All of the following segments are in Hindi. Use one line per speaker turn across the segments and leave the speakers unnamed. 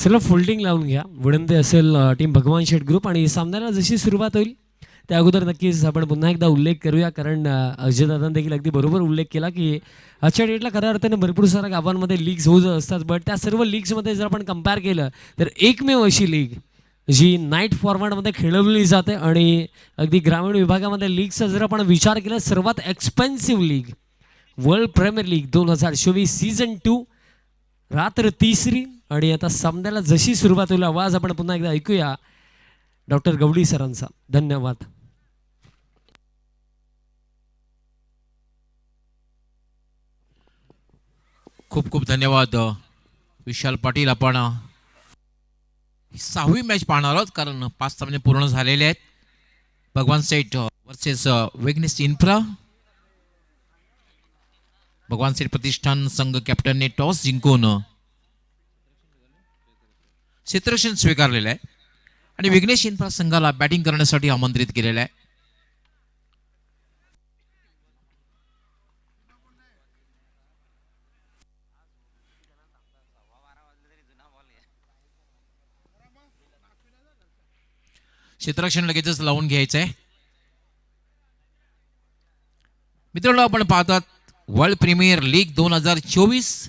सर्व फोल्डिंग लावून घ्या. वडंदे असेल टीम भगवान शेठ ग्रुप. आणि सामन्याला जशी सुरुवात होईल त्या अगोदर नक्कीच आपण पुन्हा एकदा उल्लेख करूया, कारण अजयदादांनी देखील अगदी बरोबर उल्लेख केला की आजच्या डेटला खऱ्या अर्थाने भरपूर साऱ्या गावांमध्ये लीग्स होत असतात. बट त्या सर्व लीग्समध्ये जर आपण कम्पेअर केलं तर एकमेव अशी लीग जी नाईट फॉर्मॅटमध्ये खेळवली जाते आणि अगदी ग्रामीण विभागामध्ये लीगचा जर आपण विचार केला, सर्वात expensive league world premier league 2024 season 2 रात्र तिसरी. आणि आता सामन्याला जशी सुरुवात होईल आवाज आपण पुन्हा एकदा ऐकूया डॉक्टर गवडी सरांचा. धन्यवाद.
खूप खूप धन्यवाद विशाल पाटील. आपण 6वी मॅच पाहणार आहोत कारण 5 सामने पूर्ण झालेले आहेत. भगवान सेठ वर्सेस विघ्नेश इन्फ्रा. भगवान सेठ प्रतिष्ठान संघ कॅप्टनने टॉस जिंकून क्षेत्ररक्षण स्वीकारलेलं आहे आणि विघ्नेश इन्फ्रा संघाला बॅटिंग करण्यासाठी आमंत्रित केलेलं आहे. क्षेत्ररक्षण लगेचच लावून घ्यायचंय. मित्रांनो, आपण पाहतात वर्ल्ड प्रीमियर लीग 2024.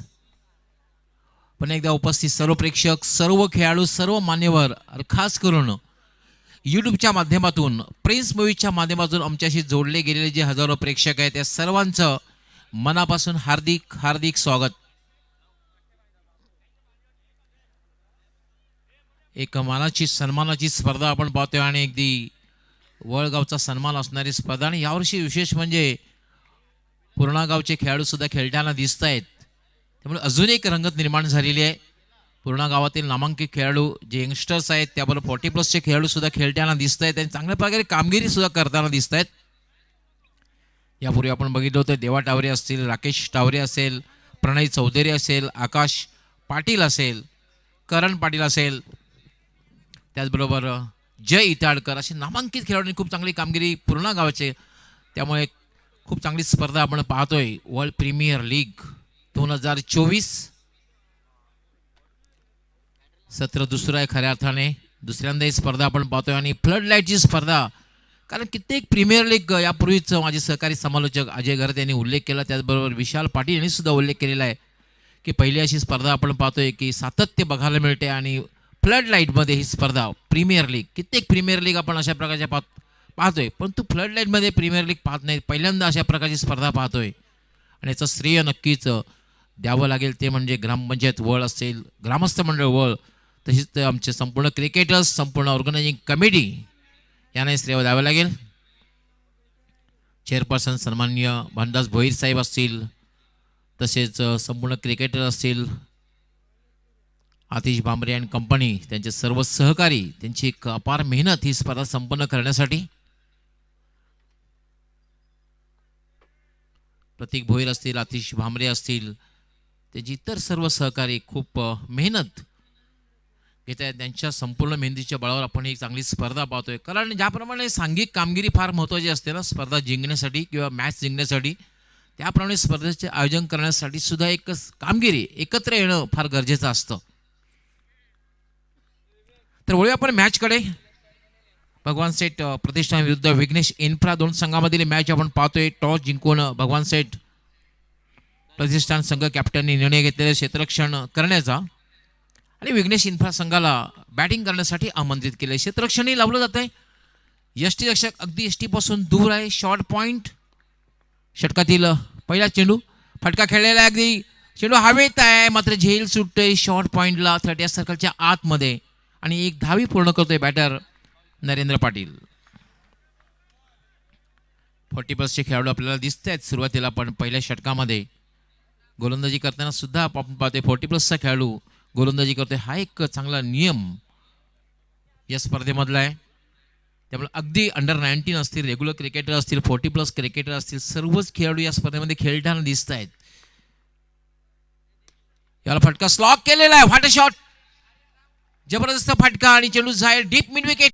पण एकदा उपस्थित सर्व प्रेक्षक, सर्व खेळाडू, सर्व मान्यवर, खास करून यूट्यूबच्या माध्यमातून, प्रिन्स मूवीजच्या माध्यमातून आमच्याशी जोडले गेलेले जे हजारो प्रेक्षक आहेत त्या सर्वांचं मनापासून हार्दिक हार्दिक स्वागत. एक मानाची सन्मानाची स्पर्धा आपण पाहतोय आणि अगदी वळगावचा सन्मान असणारी स्पर्धा. आणि यावर्षी विशेष म्हणजे पूर्णा गावचे खेळाडू सुद्धा खेळताना दिसत आहेत. त्यामुळे अजून एक रंगत निर्माण झालेली आहे. पूर्णा गावातील नामांकित खेळाडू जे यंगस्टर्स आहेत त्याबरोबर 40+ खेळाडू सुद्धा खेळताना दिसत आहेत आणि चांगल्या प्रकारे कामगिरी सुद्धा करताना दिसत आहेत. यापूर्वी आपण बघितलं होतं देवा टावरे असतील, राकेश टावरे असेल, प्रणय चौधरी असेल, आकाश पाटील असेल, करण पाटील असेल, त्याचबरोबर जय इताडकर असे नामांकित खेळाडूंनी खूप चांगली कामगिरी पूर्णा गावाचे. त्यामुळे खूप चांगली स्पर्धा आपण पाहतोय. वर्ल्ड प्रीमियर लीग 2024 सत्र दुसरं आहे खऱ्या अर्थाने. दुसऱ्यांदा ही स्पर्धा आपण पाहतोय आणि फ्लड लाईटची स्पर्धा. कारण कित्येक प्रीमियर लीग यापूर्वीच माझे सहकारी समालोचक अजय घरत यांनी उल्लेख केला, त्याचबरोबर विशाल पाटील यांनी सुद्धा उल्लेख केलेला आहे की पहिली अशी स्पर्धा आपण पाहतोय की सातत्य बघायला मिळते. आणि फ्लड लाईटमध्ये ही स्पर्धा प्रीमियर लीग, कित्येक प्रीमियर लीग आपण अशा प्रकारच्या पाहतोय, परंतु फ्लड लाईटमध्ये प्रीमियर लीग पाहत नाही. पहिल्यांदा अशा प्रकारची स्पर्धा पाहतोय आणि याचं श्रेय नक्कीच द्यावं लागेल. ते म्हणजे ग्रामपंचायत वळ असेल, ग्रामस्थ मंडळ वळ, तसेच आमचे संपूर्ण क्रिकेटर्स, संपूर्ण ऑर्गनायझिंग कमिटी यांनाही श्रेय द्यावं लागेल. चेअरपर्सन सन्माननीय भानदास भोईर साहेब असतील, तसेच संपूर्ण क्रिकेटर असतील, आतिश भांबरे अँड कंपनी, त्यांचे सर्व सहकारी, त्यांची एक अपार मेहनत ही स्पर्धा संपन्न करण्यासाठी. प्रतीक भोईर असतील, आतिश भांबरे असतील, त्याची इतर सर्व सहकारी खूप मेहनत घेत आहेत. त्यांच्या संपूर्ण मेहनतीच्या बळावर आपण एक चांगली स्पर्धा पाहतोय. कारण ज्याप्रमाणे सांघिक कामगिरी फार महत्त्वाची असते ना स्पर्धा जिंकण्यासाठी किंवा मॅच जिंकण्यासाठी, त्याप्रमाणे स्पर्धेचे आयोजन करण्यासाठी सुद्धा एक कामगिरी एकत्र येणं फार गरजेचं असतं. तर वळूया आपण मॅचकडे. भगवान सेठ प्रतिष्ठान विरुद्ध विघ्नेश इन्फ्रा, दोन संघामधील मॅच आपण पाहतोय. टॉस जिंकून भगवान सेठ प्रतिष्ठान संघ कॅप्टनने निर्णय घेतलेला क्षेत्ररक्षण करण्याचा आणि विघ्नेश इन्फ्रा संघाला बॅटिंग करण्यासाठी आमंत्रित केले. क्षेत्ररक्षणही लावलं जात आहे. यष्टीरक्षक अगदी यष्टीपासून दूर आहे. शॉर्ट पॉइंट, षटकातील पहिला चेंडू फटका खेळलेला आहे. अगदी चेंडू हवेत आहे, मात्र झेल सुटतोय शॉर्ट पॉइंटला 30 सर्कलच्या आतमध्ये आणि एक धावी पूर्ण करतोय बॅटर नरेंद्र पाटील. 40+ खेळाडू आपल्याला दिसत आहेत. सुरुवातीला पण पहिल्या षटकामध्ये गोलंदाजी करताना सुद्धा आपण पाहतोय 40+ खेळाडू गोलंदाजी करतोय. हा एक चांगला नियम या स्पर्धेमधला आहे. त्यामुळे अगदी अंडर 19 असतील, रेग्युलर क्रिकेटर असतील, 40+ क्रिकेटर असतील, सर्वच खेळाडू या स्पर्धेमध्ये खेळताना दिसत आहेत. याला फटका स्लॉक केलेला आहे. व्हॉट अ शॉट, जबरदस्त फटका आणि चेंडू जाईल डीप मिड विकेट.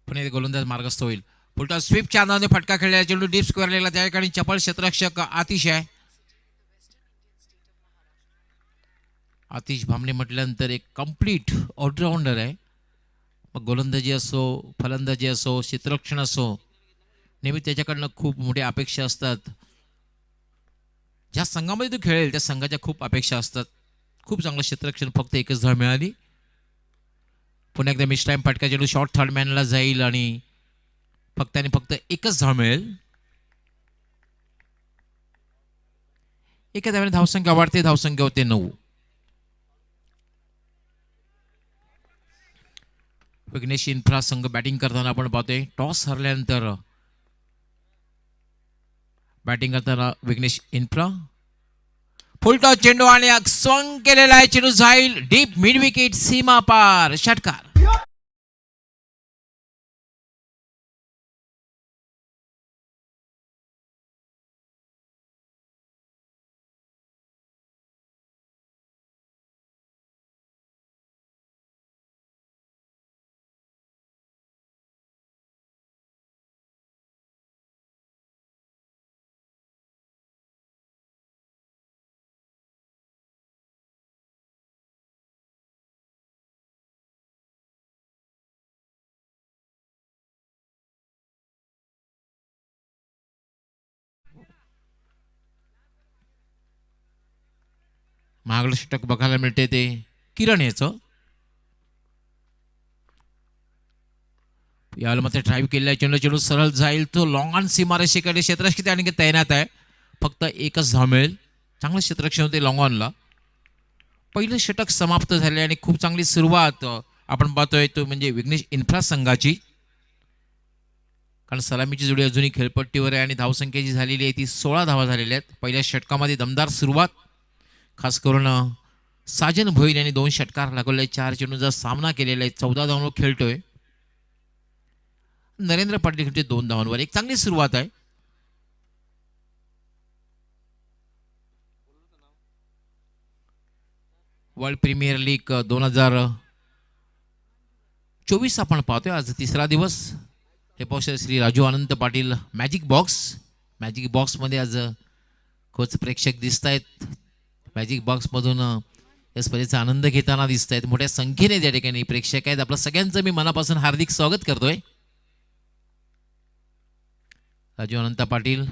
पुणे गोलंदाज मार्गस्थ होईल. फुलटॉस स्वीपच्या अंदाजाने फटका खेळलेला चेंडू डीप स्क्वेअर लेगला त्या ठिकाणी चपळ क्षेत्ररक्षक आतिश भामणे म्हटल्यानंतर एक कम्प्लीट ऑलराऊंडर आहे. मग गोलंदाजी असो, फलंदाजी असो, क्षेत्ररक्षण असो, नेहमी त्याच्याकडनं खूप मोठ्या अपेक्षा असतात. ज्या संघामध्ये तो खेळेल त्या संघाच्या खूप अपेक्षा असतात. खूप चांगलं क्षेत्ररक्षण, फक्त एकच धाव मिळाली. पुन्हा एकदा मिस टाइम फटका चेंडू शॉर्ट थर्ड मॅनला जाईल आणि फक्त आणि फक्त एकच धाव मिळेल. एका धाव्याने धावसंख्या वाढते, धावसंख्या होते 9. विघ्नेश इन्फ्रा संघ बॅटिंग करताना आपण पाहतोय. टॉस हरल्यानंतर बॅटिंग करताना विघ्नेश इन्फ्रा फुल टॉस चेंडू आणि स्वंग केलेला आहे. चेंडू जाईल डीप मिड विकेट सीमा पार, षटकार. महागडं षटक बघायला मिळते ते किरण याचं. यावेळेला मात्र ड्राईव्ह केलेला चेंडू चेंडू सरळ जाईल तो लॉंग ऑन सीमारेषेकडे. क्षेत्ररक्षक त्या ठिकाणी तैनात आहे. फक्त एकच धाव मिळेल. चांगलं क्षेत्ररक्षण होते लॉंग ऑनला. पहिलं षटक समाप्त झाले आणि खूप चांगली सुरुवात आपण पाहतोय तो म्हणजे विघ्नेश इन्फ्रा संघाची. कारण सलामीची जोडी अजूनही खेळपट्टीवर आहे आणि धावसंख्या जी झालेली आहे ती 16 धावा झालेल्या आहेत. पहिल्या षटकामध्ये दमदार सुरुवात, खास करून साजन भोईर यांनी 2 षटकार लागवले. 4 चेंडूंचा सामना केलेला आहे. 14 धावांवर खेळतोय. नरेंद्र पाटील खेळते 2 धावांवर. एक चांगली सुरुवात आहे. वर्ल्ड प्रीमियर लीग 2024 आपण पाहतोय. आज तिसरा दिवस. हे पाहू श्री राजू अनंत पाटील मॅजिक बॉक्समध्ये आज कोच प्रेक्षक दिसत आहेत. मॅजिक बॉक्समधून या स्पर्धेचा आनंद घेताना दिसत आहेत. मोठ्या संख्येने त्या ठिकाणी प्रेक्षक आहेत. आपलं सगळ्यांचं मी मनापासून हार्दिक स्वागत करतोय. राजू अनंत पाटील,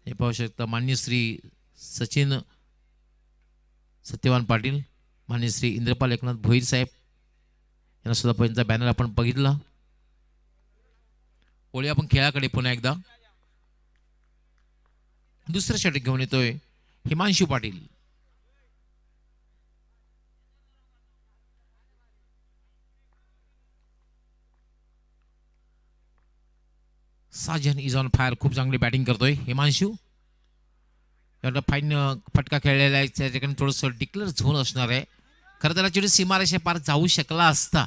हे पाहू शकता मान्य श्री सचिन सत्यवान पाटील, मान्य श्री इंद्रपाल एकनाथ भोईर साहेब यांना सुद्धा त्यांचा बॅनर आपण बघितला. ओळी आपण खेळाकडे पुन्हा एकदा. दुसरं षटक घेऊन येतोय हिमांशू पाटील. साजन इज ऑन फायर. खूप चांगली बॅटिंग करतोय हिमांशू. एवढा फाईन फटका खेळलेला आहे. त्या ठिकाणी थोडंसं डिक्लेअर झोन असणार आहे. खरं त्याला चेंडू सीमारेषे पार जाऊ शकला असता.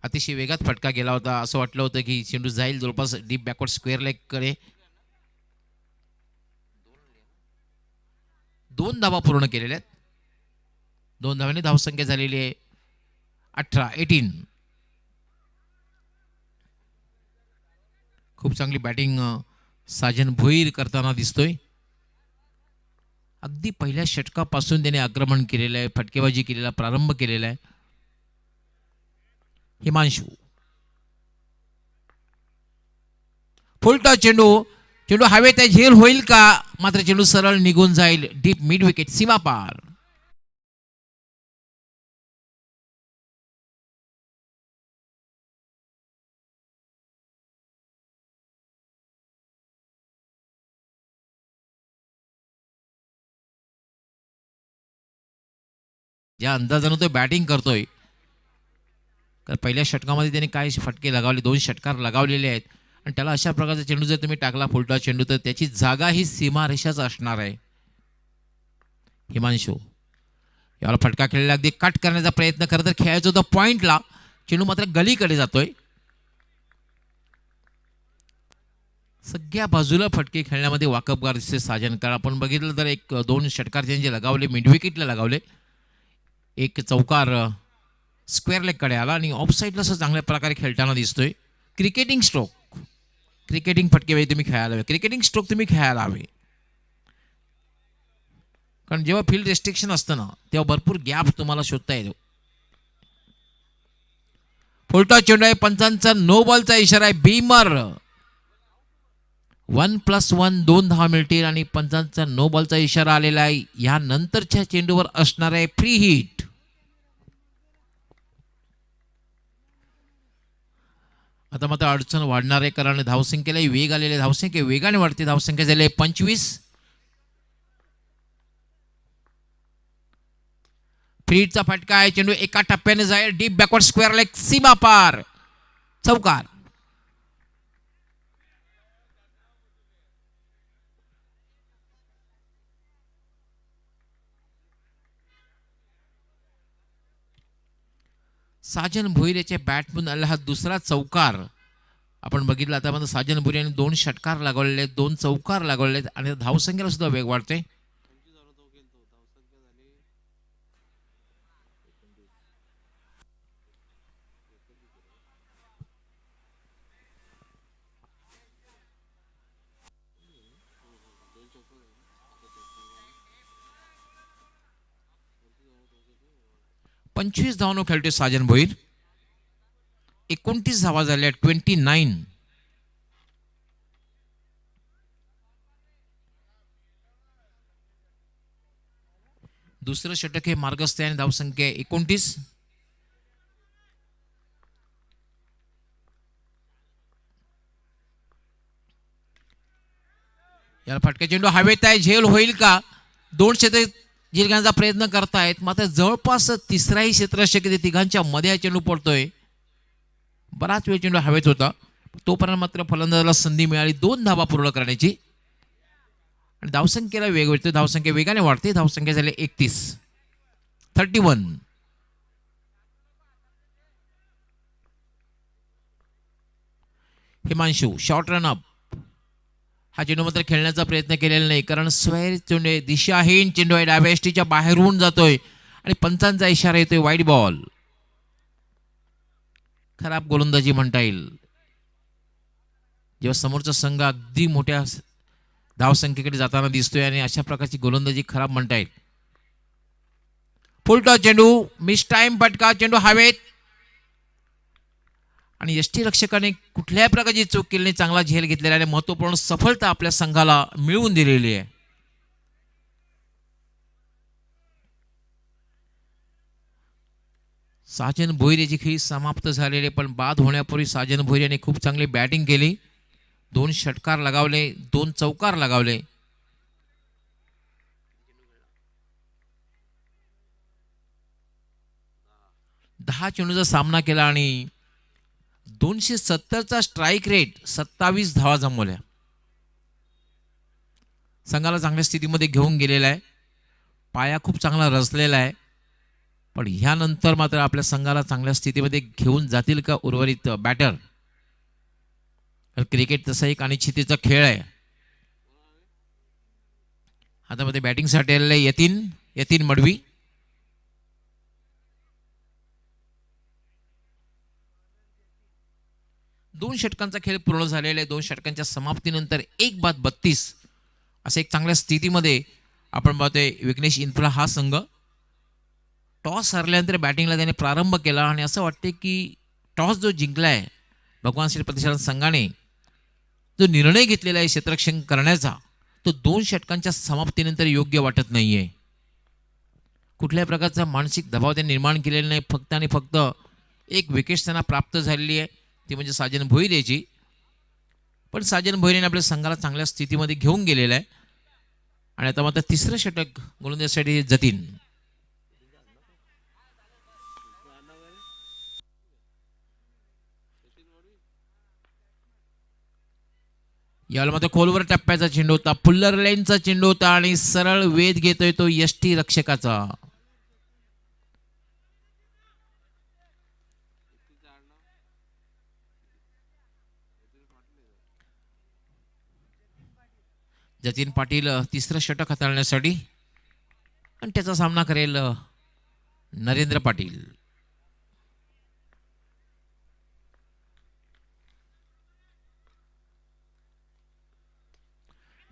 अतिशय वेगात फटका गेला होता. असं वाटलं होतं की चेंडू जाईल जवळपास डीप बॅकवर्ड स्क्वेअर लेगकडे. 2 धावा पूर्ण केलेल्या आहेत. 2 धावांनी धावसंख्या झालेली आहे 18. खूप चांगली बॅटिंग साजन भोईर करताना दिसतोय. अगदी पहिल्या षटकापासून त्याने आक्रमण केलेलं आहे. फटकेबाजी केलेला प्रारंभ केलेला आहे. हिमांशू फुलटॉस चेंडू हवेत आहे. झेल होईल का? मात्र चेंडू सरळ निघून जाईल डीप मिड विकेट सीमा पार. ज्या अंदाजानं तो बॅटिंग करतोय, कारण पहिल्या षटकामध्ये त्याने काय फटके लगावले, 2 षटकार लगावलेले आहेत आणि त्याला अशा प्रकारचा चेंडू जर तुम्ही टाकला फुलटॉस चेंडू तर त्याची जागा ही सीमारेषाच असणार आहे. हिमांशू याला फटका खेळलेला अगदी कट करण्याचा प्रयत्न खरं तर खेळायचा होता पॉइंटला. चेंडू मात्र गलीकडे जातोय. सगळ्या बाजूला फटके खेळण्यामध्ये वाकबगार दिसते साजन. कारण आपण बघितलं तर एक दोन षटकार त्यांचे लगावले, मिड विकेटला लगावले. एक चौकार स्क्वेअर लेगकडे आला आणि ऑफ साईडला असं चांगल्या प्रकारे खेळताना दिसतोय. क्रिकेटिंग स्ट्रोक, क्रिकेटिंग फटके वेळी तुम्ही खेळायला हवे, क्रिकेटिंग स्ट्रोक तुम्ही खेळायला हवे. कारण जेव्हा फील्ड रेस्ट्रिक्शन असतं ना तेव्हा भरपूर गॅप तुम्हाला शोधता येतो. फुलटॉस चेंडू आहे, पंचांचा नो बॉलचा इशारा आहे. बीमर 1+1 2 धावा मिळतील आणि पंचांचा नो बॉलचा इशारा आलेला आहे. या नंतरच्या चेंडूवर असणार आहे फ्री हिट. आता मात्र अडचण वाढणार आहे कारण धावसंख्येलाही वेग आलेले, धावसंख्या वेगाने वाढते. धावसंख्या झाली 25. फ्रीटचा फटका आहे, चेंडू एका टप्प्याने जाईल डीप बॅकवर्ड स्क्वेअर लेग, सीमा पार, चौकार. साजन भोईर याच्या बॅटमधून आलेला हा दुसरा चौकार आपण बघितला. आता साजन भोईर यांनी 2 षटकार लागवलेले आहेत, 2 चौकार लागवलेले आहेत आणि धावसंख्येला सुद्धा वेग वाढते. पंचवीस धावांवर खेळतोय साजन भोईर. 29 धावा झाल्या, 29. दुसरं षटक हे मार्गस्थ आहे आणि धावसंख्या 29. याला फटका चेंडू हवेत आहे, झेल होईल का? 2 षटक जिंकण्याचा प्रयत्न करतायत, मात्र जवळपास तिसराही क्षेत्ररक्षक तिघांच्या मध्ये हा चेंडू पडतोय. बराच वेळ चेंडू हवेत होता, तोपर्यंत मात्र फलंदाजाला संधी मिळाली 2 धावा पूर्ण करण्याची आणि धावसंख्येला वेग वाढतो. धावसंख्या वेगाने वाढते. धावसंख्या झाली 31. Himanshu short run up. हा चेंडू मात्र खेळण्याचा प्रयत्न केलेला नाही कारण स्वैर चेंडू दिशाहीन चेंडू आहे, डाव्या एसटीच्या बाहेरून जातोय आणि पंचांचा इशारा येतोय वाईड बॉल. खराब गोलंदाजी म्हणता येईल. जेव्हा समोरचा संघ अगदी मोठ्या धावसंख्येकडे जाताना दिसतोय आणि अशा प्रकारची गोलंदाजी खराब म्हणता येईल. फुलटॉस चेंडू, मिस टाइम फटका, चेंडू हवेत आणि यष्टीरक्षकाने कुठल्याही प्रकारची चूक केली नाही, चांगला झेल घेतलेला आणि महत्वपूर्ण सफलता आपल्या संघाला मिळवून दिलेली आहे. साजन भोईर याची खेळी समाप्त झालेली, पण बाद होण्यापूर्वी साजन भोईर याने खूप चांगली बॅटिंग केली. 2 षटकार लगावले, 2 चौकार लगावले. दहा चेंडूचा सामना केला आणि 270चा स्ट्राईक रेट, 27 धावा जमवल्या. संघाला चांगल्या स्थितीमध्ये घेऊन गेलेला आहे. पाया खूप चांगला रचलेला आहे, पण ह्यानंतर मात्र आपल्या संघाला चांगल्या स्थितीमध्ये घेऊन जातील का उर्वरित बॅटर? क्रिकेट तसा एक अनिश्चिततेचा खेळ आहे. आता मध्ये बॅटिंगसाठी आलेले यतीन मडवी. दोन षटकांचा खेळ पूर्ण झालेला आहे. 2 षटकांच्या समाप्तीनंतर 1/32 असं एक चांगल्या स्थितीमध्ये आपण पाहतोय. विघ्नेश इन्फ्रा हा संघ टॉस हरल्यानंतर बॅटिंगला त्याने प्रारंभ केला आणि असं वाटते की टॉस जो जिंकलाय भगवान श्री प्रतिष्ठान संघाने, जो निर्णय घेतलेला आहे क्षेत्ररक्षण करण्याचा, तो 2 षटकांच्या समाप्तीनंतर योग्य वाटत नाहीये. कुठल्याही प्रकारचा मानसिक दबाव त्यांनी निर्माण केलेला नाही. फक्त आणि फक्त एक विकेट त्यांना प्राप्त झालेली आहे, ती म्हणजे साजन भोईर याची. पण साजन भोईर आपल्या संघाला चांगल्या स्थितीमध्ये घेऊन गेलेला आहे आणि आता मात्र तिसरं षटक गोलंदाजीसाठी जतीन. याला मात्र खोलवर टप्प्याचा चेंडू होता, फुल्लर लाईनचा चेंडू होता आणि सरळ वेध घेतोय तो यष्टी रक्षकाचा. जतीन पाटील तिसरं षटक हाताळण्यासाठी आणि त्याचा सामना करेल नरेंद्र पाटील.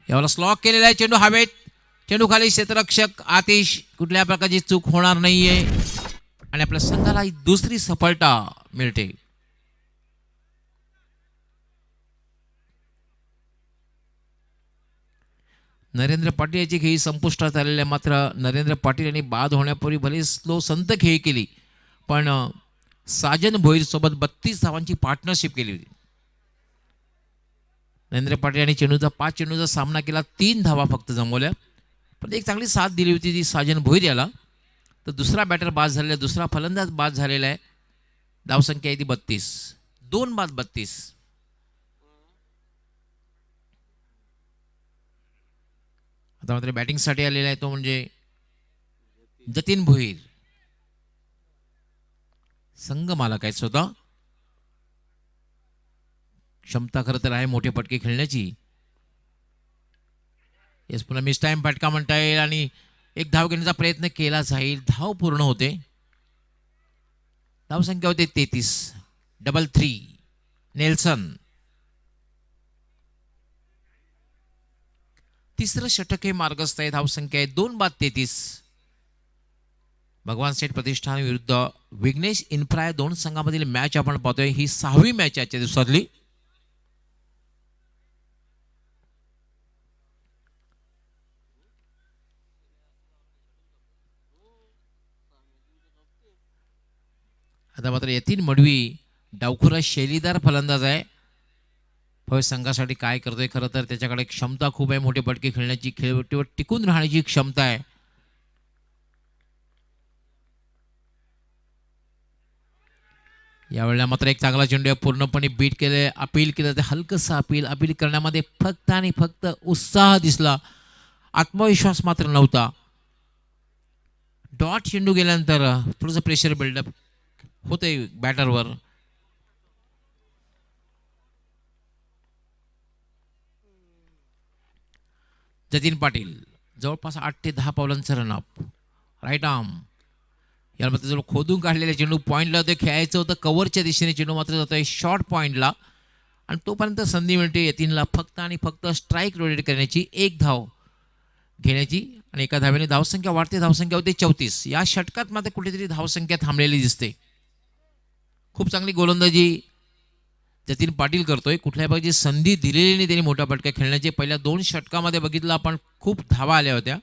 यावेळेला स्लॉक केलेला आहे चेंडू हवेत. चेंडू खाली क्षेत्ररक्षक आतिश, कुठल्या प्रकारची चूक होणार नाहीये आणि आपल्या संघाला दुसरी सफलता मिळते. नरेंद्र पाटील याची खेळी संपुष्टात आलेली आहे. मात्र नरेंद्र पाटील यांनी बाद होण्यापूर्वी भले स्लो संत खेळी केली, पण साजन भोईर सोबत 32 धावांची पार्टनरशिप केली होती. नरेंद्र पाटील यांनी चेंडूचा 5 चेंडूचा सामना केला, 3 धावा फक्त जमवल्या, पण एक चांगली साथ दिली होती ती साजन भोईर याला. तर दुसरा बॅटर बाद झालेला, दुसरा फलंदाज बाद झालेला आहे. धावसंख्या आहे ती 32, 2 बाद 32. आता मात्र बॅटिंगसाठी आलेला आहे तो म्हणजे जतीन भोईर. संघ मालक आहे स्वतः. क्षमता खरं तर आहे मोठे फटके खेळण्याची. येस, पुन्हा मिस टाइम फटका म्हणता येईल आणि एक धाव घेण्याचा प्रयत्न केला जाईल. धाव पूर्ण होते. धावसंख्या होते 33. 3 नेल्सन. तिसरं षटक हे मार्गस्थ आहे. धावसंख्या आहे 2 बाद 33. भगवान सेठ प्रतिष्ठान विरुद्ध विघ्नेश इन्फ्रा या दोन संघामधील मॅच आपण पाहतोय. ही 6वी मॅच आजच्या दिवसातली. आता मात्र यतीन मडवी डावखुरा शैलीदार फलंदाज आहे. होय, संघासाठी काय करतोय खरं तर त्याच्याकडे क्षमता खूप आहे. मोठे फटके खेळण्याची, खेळपट्टीवर टिकून राहण्याची क्षमता आहे. यावेळेला मात्र एक चांगला चेंडू पूर्णपणे बीट केले, अपील केलं. ते हलकंसं अपील करण्यामध्ये फक्त आणि फक्त उत्साह दिसला, आत्मविश्वास मात्र नव्हता. डॉट चेंडू गेल्यानंतर थोडंसं प्रेशर बिल्डअप होते बॅटरवर. जतीन पाटील जवळपास 8 ते 10 पावलांचं रनअप. राईट आर्म याला मात्र जवळ खोदून काढलेले चेंडू पॉईंटला होते. खेळायचं होतं कव्हरच्या दिशेने, चेंडू मात्र जातो आहे शॉर्ट पॉईंटला आणि तोपर्यंत संधी मिळते यतीनला फक्त आणि फक्त स्ट्राईक रोटेट करण्याची, एक धाव घेण्याची आणि एका धावेने धावसंख्या वाढते. धावसंख्या होते 34. या षटकात मात्र कुठेतरी धावसंख्या थांबलेली दिसते. खूप चांगली गोलंदाजी जतीन पाटील करतोय. कुठल्या प्रकारची संधी दिलेली नाही त्यांनी मोठा फटका खेळण्याचे. पहिल्या 2 षटकामध्ये बघितलं आपण, खूप धावा आल्या होत्या,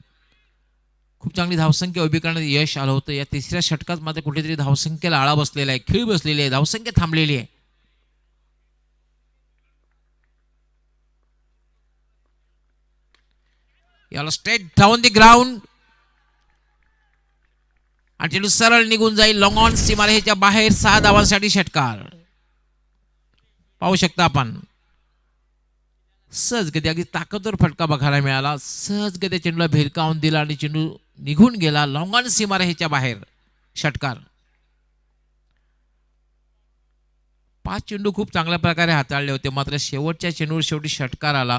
खूप चांगली धावसंख्या उभी करण्यात यश आलं होतं. या तिसऱ्या षटकात मात्र कुठेतरी धावसंख्येला आळा बसलेला आहे, खीळ बसलेली आहे, धावसंख्या थांबलेली आहे. याला स्ट्रेट डाऊन दी ग्राउंड आणि चेंडू सरळ निघून जाईल. लॉंग ऑन सीमारेषेच्या बाहेर 6 धावांसाठी षटकार. पाहू शकता आपण, सहजगती अगदी ताकदवर फटका बघायला मिळाला. सहजगती चेंडूला भिरकावून दिला आणि चेंडू निघून गेला लॉंग ऑन सीमारेषेच्या बाहेर. षटकार. 5 चेंडू खूप चांगल्या प्रकारे हाताळले होते, मात्र शेवटच्या चेंडूवर शेवटी षटकार आला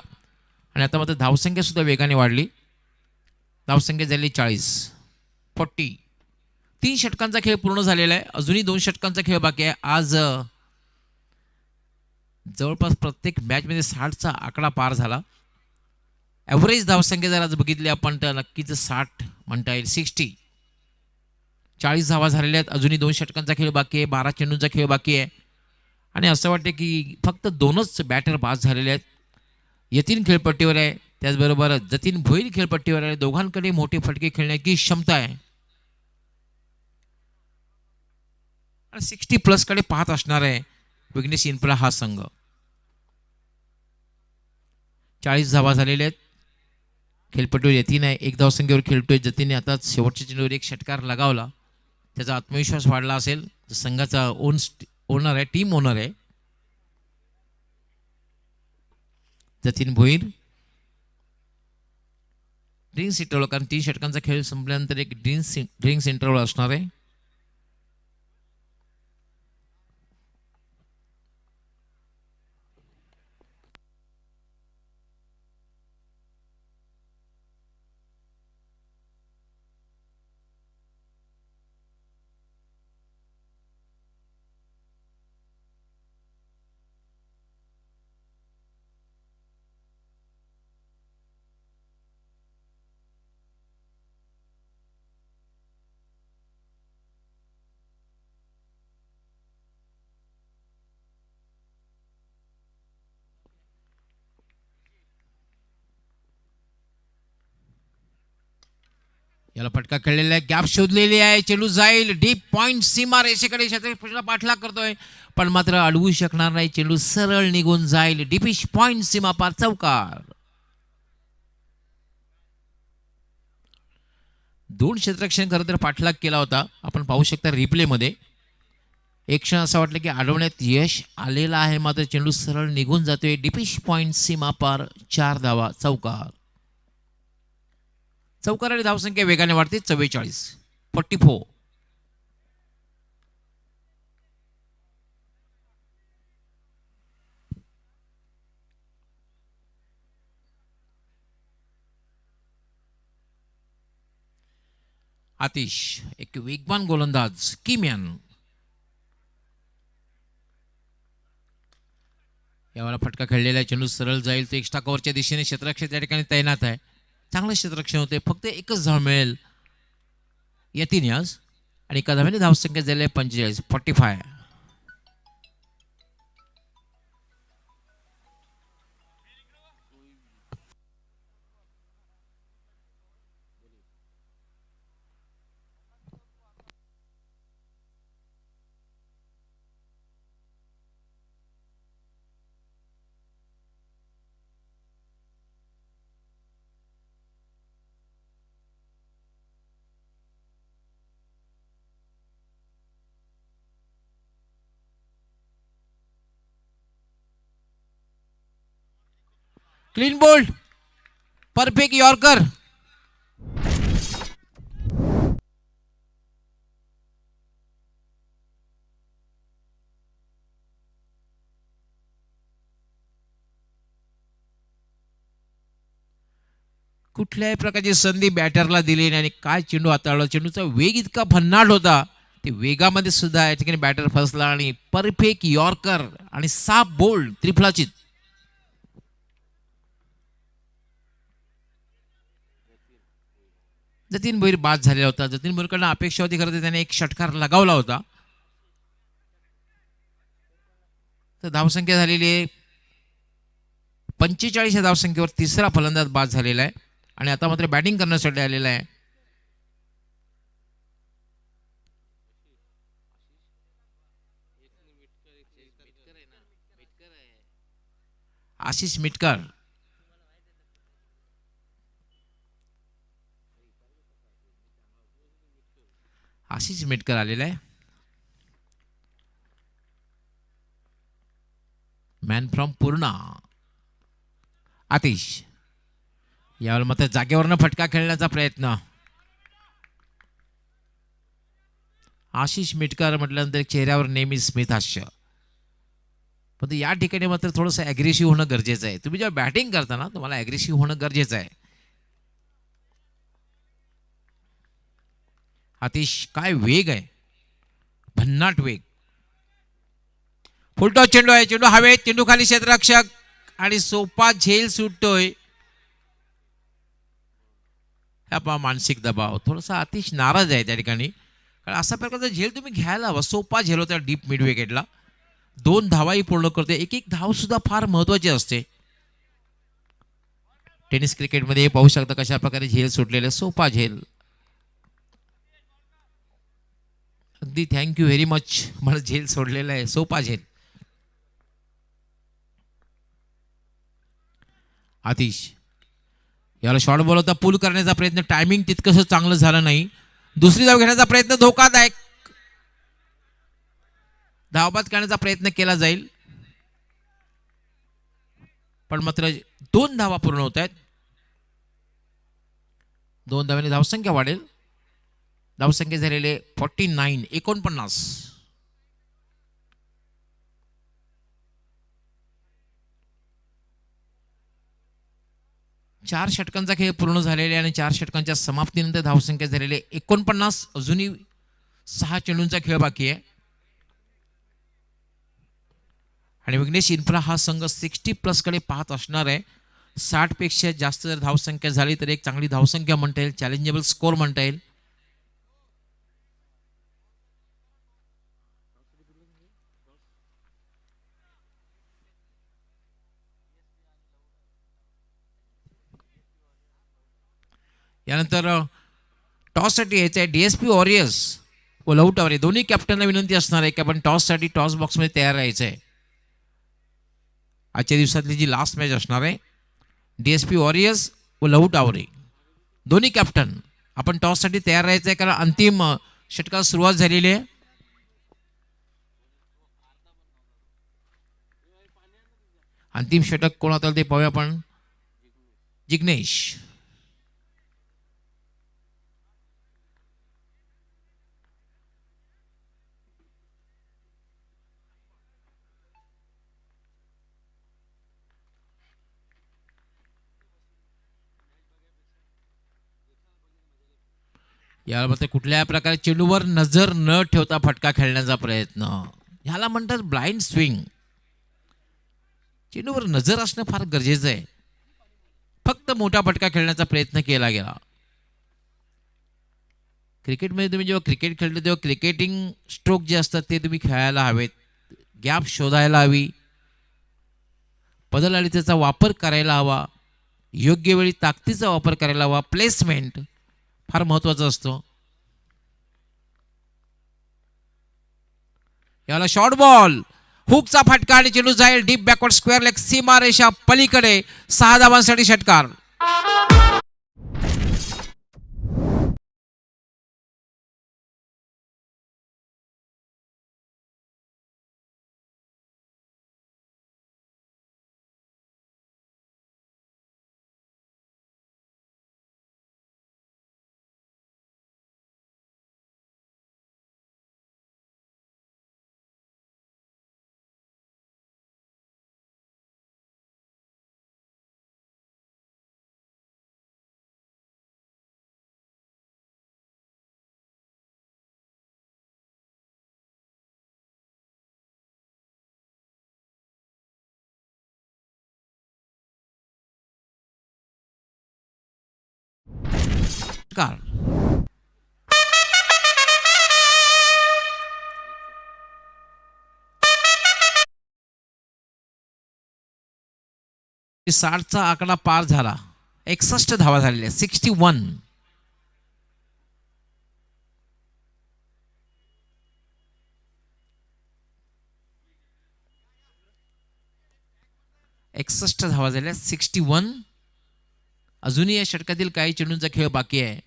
आणि आता मात्र धावसंख्या सुद्धा वेगाने वाढली. धावसंख्या झाली 40. 3 षटकांचा खेळ पूर्ण झालेला आहे. अजूनही 2 षटकांचा खेळ बाकी आहे. आज जवळपास प्रत्येक मॅचमध्ये 60चा आकडा पार झाला. ॲव्हरेज धावसंख्या जर आज बघितली आपण तर नक्कीच 60 म्हणता येईल. 60. 40 धावा झालेल्या आहेत. अजूनही 2 षटकांचा खेळ बाकी आहे. 12 चेंडूंचा खेळ बाकी आहे आणि असं वाटतं की फक्त 2च बॅटर बाद झालेले आहेत. यतीन खेळपट्टीवर आहे, त्याचबरोबर जतीन भोईर खेळपट्टीवर आहे. दोघांकडे मोठे फटके खेळण्याची क्षमता आहे आणि 60+ कडे पाहत असणार आहे विघ्नेश इन्फ्रा हा संघ. 40 धावा झालेल्या आहेत. खेळपट्टीवर यतीन आहे, 1 धावसंख्येवर खेळतोय. जतीनने आता शेवटच्या चेंडूवर 1 षटकार लगावला, त्याचा आत्मविश्वास वाढला असेल. संघाचा ओनर आहे, टीम ओनर आहे जतीन भोईर. ड्रिंक्स इंटरव्हल, कारण 3 षटकांचा खेळ संपल्यानंतर एक ड्रिंक्स इंटरव्हल असणार आहे. याला फटका खेळलेला आहे, गॅप शोधलेली आहे, चेंडू जाईल डीप पॉइंट सीमा रेषेकडे क्षेत्ररक्षकाला पाठलाग करतोय पण मात्र अडवू शकणार नाही. चेंडू सरळ निघून जाईल डीपिश पॉइंट सीमा पार चौकार. दोन क्षेत्ररक्षण खरं तर पाठलाग केला होता. आपण पाहू शकता रिप्ले मध्ये. एक क्षण असं वाटलं की अडवण्यात यश आलेलं आहे मात्र चेंडू सरळ निघून जातोय डीपिश पॉइंट सीमा पार 4 धावा चौकार. चौकार आणि धावसंख्या वेगाने वाढते 44. आतिश एक वेगवान गोलंदाज किम्यान यावेळेला फटका खेळलेला चेंडू सरळ जाईल तो एक्स्ट्रा कव्हरच्या दिशेने क्षेत्ररक्षक त्या ठिकाणी तैनात आहे. चांगलं क्षेत्ररक्षण होते. फक्त एकच धाव मिळेल या 3 यार्ड्स आणि एका धावेने धावसंख्या झाली आहे 45. Clean bowled perfect yorker. कुठल्याही प्रकारची संधी बॅटरला दिली नाही आणि काय चेंडू हाताळला. चेंडूचा वेग इतका भन्नाट होता ते वेगामध्ये सुद्धा या ठिकाणी बॅटर फसला आणि परफेक्ट यॉर्कर आणि 6 बोल्ड त्रिफलाचित. जतीन भोईर बाद झालेला होता. जतीन भोईरकडनं अपेक्षा होती खरं तर त्याने एक षटकार लगावला होता. तर धावसंख्या झालेली आहे 45 या धावसंख्येवर तिसरा फलंदाज बाद झालेला आहे आणि आता मात्र बॅटिंग करण्यासाठी आलेला आहे. आशिष मिटकर. आशिष मिटकर आलेला आहे. मॅन फ्रॉम पूर्णा. आतिश यावेळेला मात्र जागेवरनं फटका खेळण्याचा प्रयत्न. आशिष मिटकर म्हटल्यानंतर चेहऱ्यावर नेहमी स्मित हास्य. पण या ठिकाणी मात्र थोडंसं ॲग्रेसिव्ह होणं गरजेचं आहे. तुम्ही जेव्हा बॅटिंग करता ना तुम्हाला ॲग्रेसिव्ह होणं गरजेचं आहे. आतिश काय वेग आहे, भन्नाट वेग. फुलटॉस चेंडू आहे, चेंडू हवेत, चेंडू खाली क्षेत्ररक्षक आणि सोपा झेल सुटतोय. हा मानसिक दबाव थोडासा आतिश नाराज आहे त्या ठिकाणी कारण असा प्रकारचा झेल तुम्ही घ्यायला हवा. सोपा झेल होता डीप मिड विकेटला. 2 धावाही पूर्ण करते. एक धाव सुद्धा फार महत्वाची असते. टेनिस क्रिकेटमध्ये पाहू शकता कशा प्रकारे झेल सुटलेले सोपा झेल. अगदी थँक्यू व्हेरी मच मला झेल सोडलेला आहे सोपा झेल. आतिश याला शॉर्ट बॉल होता पुल करण्याचा प्रयत्न टायमिंग तितकंसं चांगलं झालं नाही. दुसरी धाव घेण्याचा प्रयत्न धोकादायक. धावबाद करण्याचा प्रयत्न केला जाईल पण मात्र 2 धावा पूर्ण होत आहेत. 2 धावांनी धावसंख्या वाढेल. धावसंख्या झालेले 49. 4 षटकांचा खेळ पूर्ण झालेले आणि 4 षटकांच्या समाप्तीनंतर धावसंख्या झालेले 49. अजूनही 6 चेंडूंचा खेळ बाकी आहे आणि विघ्नेश इन्फ्रा हा संघ 60+ कडे पाहत असणार आहे. 60 पेक्षा जास्त जर धावसंख्या झाली तर एक चांगली धावसंख्या म्हणता येईल, चॅलेंजेबल स्कोर म्हणता येईल. यानंतर टॉससाठी यायचं आहे DSP वॉरियर्स व लवटावरे दोन्ही कॅप्टनला विनंती असणार आहे की आपण टॉससाठी टॉस बॉक्समध्ये तयार राहायचं आहे. आजच्या दिवसातली जी लास्ट मॅच असणार आहे DSP वॉरियर्स व लवटावरे दोन्ही कॅप्टन आपण टॉससाठी तयार राहायचं आहे, कारण अंतिम षटकाला सुरुवात झालेली आहे. अंतिम षटक कोण होतं ते पाहूया आपण. जिग्नेश यामध्ये कुठल्या प्रकारे चेंडूवर नजर न ठेवता फटका खेळण्याचा प्रयत्न, ह्याला म्हणतात ब्लाइंड स्विंग. चेंडूवर नजर असणं फार गरजेचं आहे. फक्त मोठा फटका खेळण्याचा प्रयत्न केला गेला. क्रिकेटमध्ये तुम्ही जेव्हा क्रिकेट खेळतो तेव्हा क्रिकेटिंग स्ट्रोक जे असतात ते तुम्ही खेळायला हवेत. गॅप शोधायला हवी, पदल आणि त्याचा वापर करायला हवा, योग्य वेळी ताकदीचा वापर करायला हवा. प्लेसमेंट फार महत्वाचं असतं. याला शॉर्ट बॉल, हुकचा फटका आणि चेंडू जाईल डीप बॅकवर्ड स्क्वेअर लेग सीमारेषा पलीकडे. 6 धावांसाठी षटकार. षटकार. चा आकडा पार झाला. 61 धावा झालेल्या 61. धावा झाल्या 61. अजूनही या षटकातील काही चेंडूंचा खेळ बाकी आहे.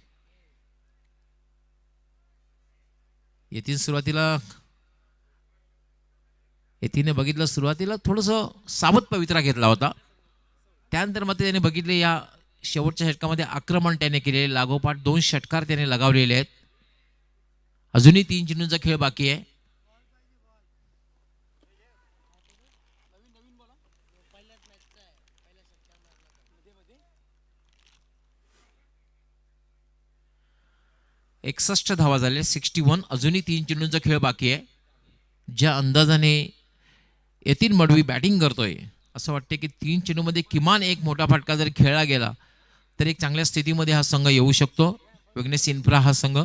येतीने बघितलं सुरुवातीला थोडंसं सावध पवित्रा घेतला होता. त्यानंतर मात्र त्याने बघितले या शेवटच्या षटकामध्ये आक्रमण त्याने केलेले, लागोपाठ 2 षटकार त्याने लगावलेले आहेत. अजूनही 3 चेंडूंचा खेळ बाकी आहे. एकसष्ट धावा झाले 61. अजूनही 3 चेंडूंचा खेळ बाकी आहे. ज्या अंदाजाने यतीन मडवी बॅटिंग करतोय असं वाटते की 3 चेंडूमध्ये किमान एक मोठा फटका जर खेळला गेला तर एक चांगल्या स्थितीमध्ये हा संघ येऊ शकतो. विघ्नेश इन्फ्रा हा संघ.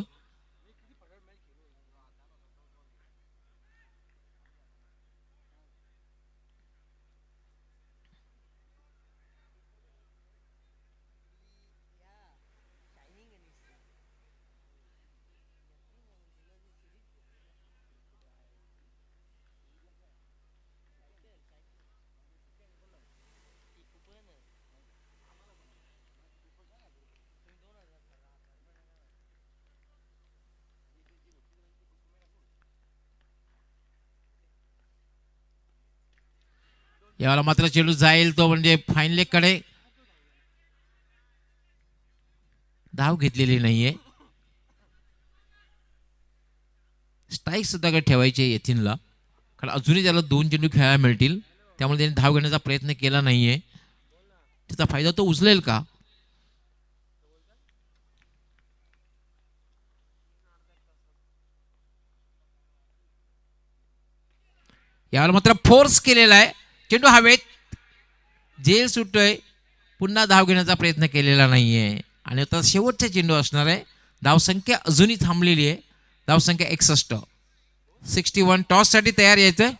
याला मात्र चेंडू जाईल तो म्हणजे फाईन लेग कडे. धाव घेतलेली नाहीये. स्ट्राईक सुद्धा काही ठेवायचे यतीनला, कारण अजूनही त्याला 2 चेंडू खेळायला मिळतील. त्यामुळे त्याने धाव घेण्याचा प्रयत्न केला नाहीये. त्याचा फायदा तो उचलेल का? यावर मात्र फोर्स केलेला आहे. चेंडू हवेत, जेल सुटतोय. पुन्हा धाव घेण्याचा प्रयत्न केलेला नाहीये आणि आता शेवटचा चेंडू असणार आहे. धावसंख्या अजूनही थांबलेली आहे. धावसंख्या 61. टॉस साठी तयार यायचंय.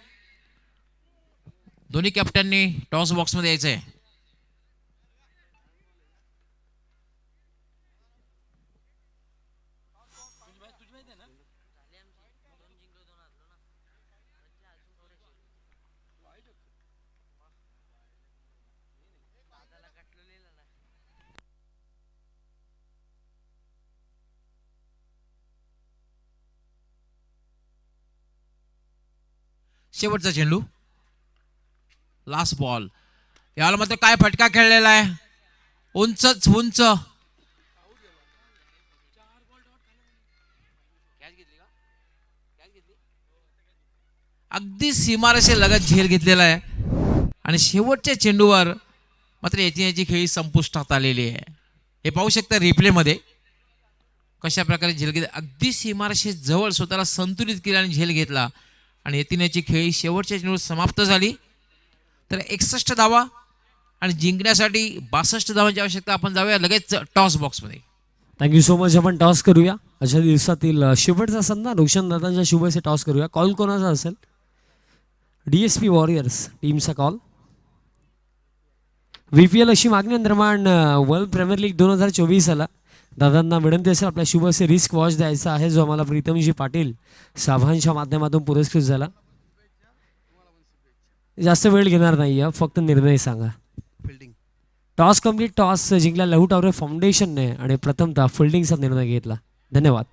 दोन्ही कॅप्टननी टॉस बॉक्स मध्ये यायचंय. शेवटचा चेंडू, लास्ट बॉल. याला मात्र काय फटका खेळलेला आहे, उंचच उंच. अगदी सीमारेषे लगत झेल घेतलेला आहे आणि शेवटच्या चेंडूवर मात्र याची खेळी संपुष्टात आलेली आहे. हे पाहू शकता रिप्लेमध्ये कशा प्रकारे झेल घेतली, अगदी सीमारेषे जवळ स्वतःला संतुलित केला आणि झेल घेतला आणि याची खेळी शेवटच्या चेंडूवर समाप्त झाली. तर 61 धावा आणि जिंकण्यासाठी 62 धावांची आवश्यकता. आपण जाऊया लगेच टॉस बॉक्समध्ये.
Thank you so much. आपण टॉस करूया. अशा दिवसातील शेवटचा सामना रोशन दादांच्या शुभ असे टॉस करूया. कॉल कोणाचा असेल? DSP वॉरियर्स टीमचा कॉल. VPL अशी मागणी निर्माण वर्ल्ड प्रीमियर लीग 2024 आला. दादांना विनंती असेल आपल्या शुभ असे रिस्क वॉच द्यायचा आहे, जो आम्हाला प्रीतमजी पाटील साभांच्या माध्यमातून पुरस्कृत झाला. जास्त वेळ घेणार नाही आहे, फक्त निर्णय सांगा. Toss complete. टॉस जिंकला लहू टावरे फाउंडेशनने आणि प्रथमतः फिल्डिंगचा निर्णय घेतला. धन्यवाद.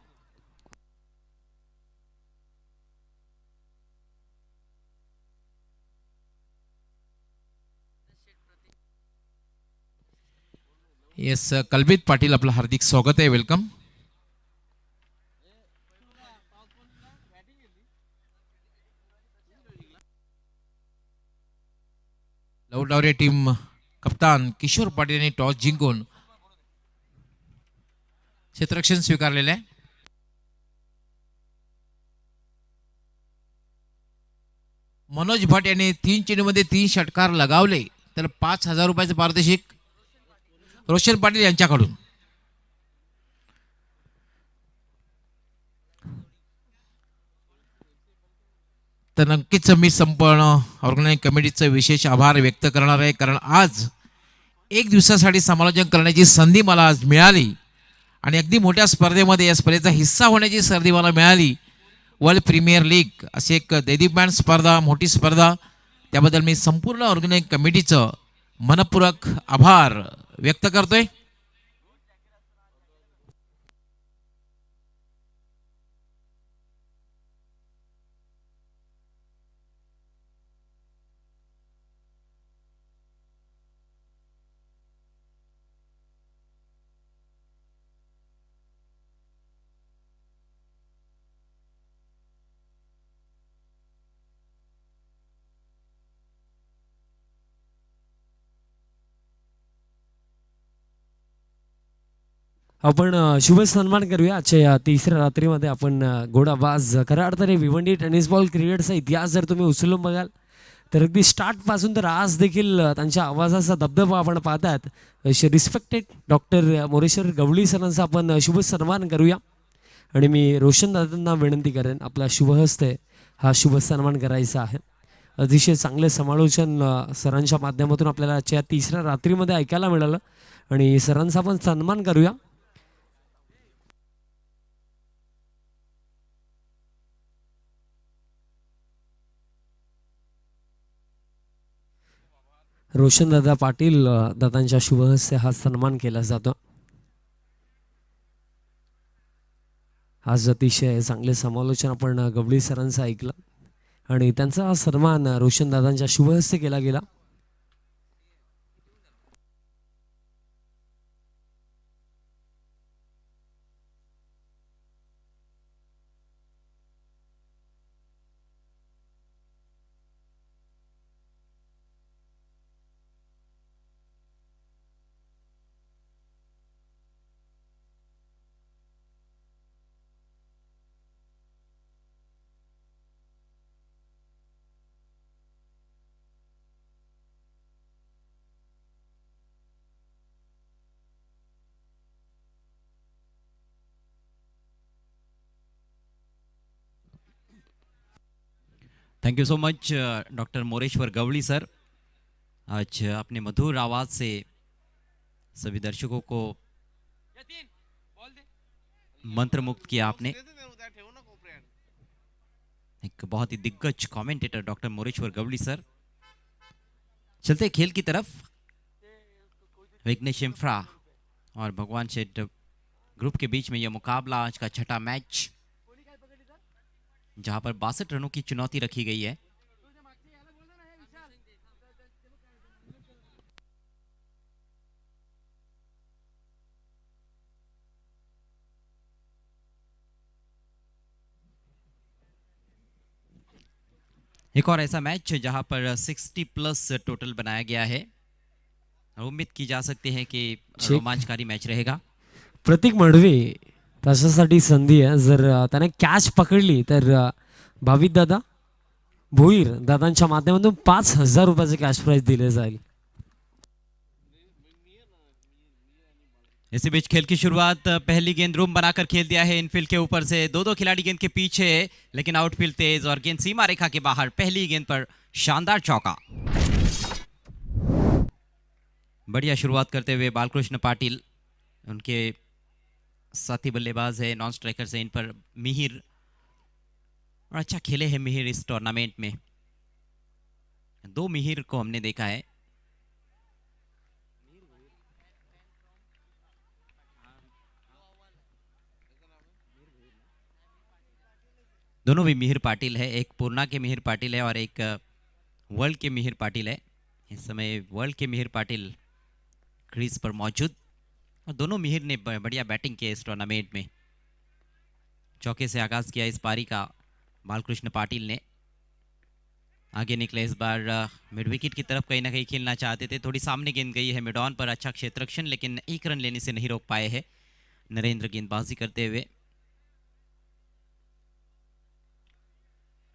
येस, कल्पित पाटील आपलं हार्दिक स्वागत आहे, वेलकम. लवडावरे टीम कप्तान किशोर पाटील यांनी टॉस जिंकून क्षेत्ररक्षण स्वीकारलेलं आहे. मनोज भट यांनी 3 चेंडूमध्ये 3 षटकार लगावले, तर 5,000 रुपयाचे पारितोषिक रोशन पाटील यांच्याकडून. तर नक्कीच मी संपूर्ण ऑर्गनायझिंग कमिटीचं विशेष आभार व्यक्त करणार आहे, कारण आज एक दिवसासाठी समालोचन करण्याची संधी मला आज मिळाली आणि अगदी मोठ्या स्पर्धेमध्ये या स्पर्धेचा हिस्सा होण्याची संधी मला मिळाली. वर्ल्ड प्रीमियर लीग अशी एक दैदिप्यमान स्पर्धा, मोठी स्पर्धा, त्याबद्दल मी संपूर्ण ऑर्गनायझिंग कमिटीचं मनपूर्वक आभार व्यक्त करतोय.
आपण शुभ सन्मान करूया. आजच्या या तिसऱ्या रात्रीमध्ये आपण घोडाबाज खऱ्या अर्थाने भिवंडी टेनिस बॉल क्रिकेटचा इतिहास जर तुम्ही उचलून बघाल तर अगदी स्टार्टपासून तर आज देखील त्यांच्या आवाजाचा दबदबा आपण पाहतात. रिस्पेक्टेड डॉक्टर मोरेश्वर गवळी सरांचा आपण शुभ सन्मान करूया. आणि मी रोशन दादांना विनंती करेन आपला शुभहस्ते हा शुभ सन्मान करायचा आहे. अतिशय चांगले समालोचन सरांच्या माध्यमातून आपल्याला आजच्या तिसऱ्या रात्रीमध्ये ऐकायला मिळालं आणि सरांचा आपण सन्मान करूया. रोशनदादा पाटील दादांच्या शुभहस्ते हा सन्मान केला जातो. आज अतिशय चांगले समालोचन आपण गवळी सरांचं ऐकलं आणि त्यांचा हा सन्मान रोशनदादांच्या शुभहस्ते केला गेला.
Thank you so much doctor Moreshwar Gawali sir. आज अपने मधुर आवाज से सभी दर्शकों को मंत्रमुग्ध किया आपने. एक बहुत ही दिग्गज commentator doctor Moreshwar Gawali sir. चलते खेल की तरफ. विघ्नेश इम्फ्रा और भगवान शेठ ग्रुप के बीच में यह मुकाबला आज का छठा मैच, जहां पर 62 रनों की चुनौती रखी गई है. एक और ऐसा मैच जहां पर 60+ टोटल बनाया गया है और उम्मीद की जा सकती है कि
चेक.
रोमांचकारी मैच रहेगा.
प्रतीक मडवी तशासाठी संधी आहे. जर त्याने कॅच पकडली तर भावित दादा भोईर दादांच्या माध्यमातून 5,000 रुपयाचे कॅश प्राइज दिले जाईल.
इसी बीच खेल की शुरुआत पहली गेंद रूम बनाकर खेल दिया है इनफील्ड के ऊपर से. दो खिलाड़ी गेंद के पीछे लेकिन आउटफील्ड तेज और गेंद सीमा रेखा के बाहर. पहली गेंद पर शानदार चौका. बढ़िया शुरुआत करते हुए बालकृष्ण पाटिल, उनके साथी बल्लेबाज है नॉन स्ट्राइकर से इन पर मिहिर, और अच्छा खेले हैं मिहिर इस टूर्नामेंट में. 2 मिहिर को हमने देखा है. दोनों भी मिहिर पाटिल है. एक पूर्णा के मिहिर पाटिल है और एक वर्ल्ड के मिहिर पाटिल है. इस समय वर्ल्ड के मिहिर पाटिल क्रीज पर मौजूद और दोनों मिहिर ने बढ़िया बैटिंग की इस टूर्नामेंट में. चौके से आगाज किया इस पारी का बालकृष्ण पाटिल ने. आगे निकले इस बार मिड विकेट की तरफ कहीं ना कहीं खेलना चाहते थे. थोड़ी सामने गेंद गई है मिड ऑन पर. अच्छा क्षेत्ररक्षण लेकिन एक रन लेने से नहीं रोक पाए हैं नरेंद्र गेंदबाजी करते हुए.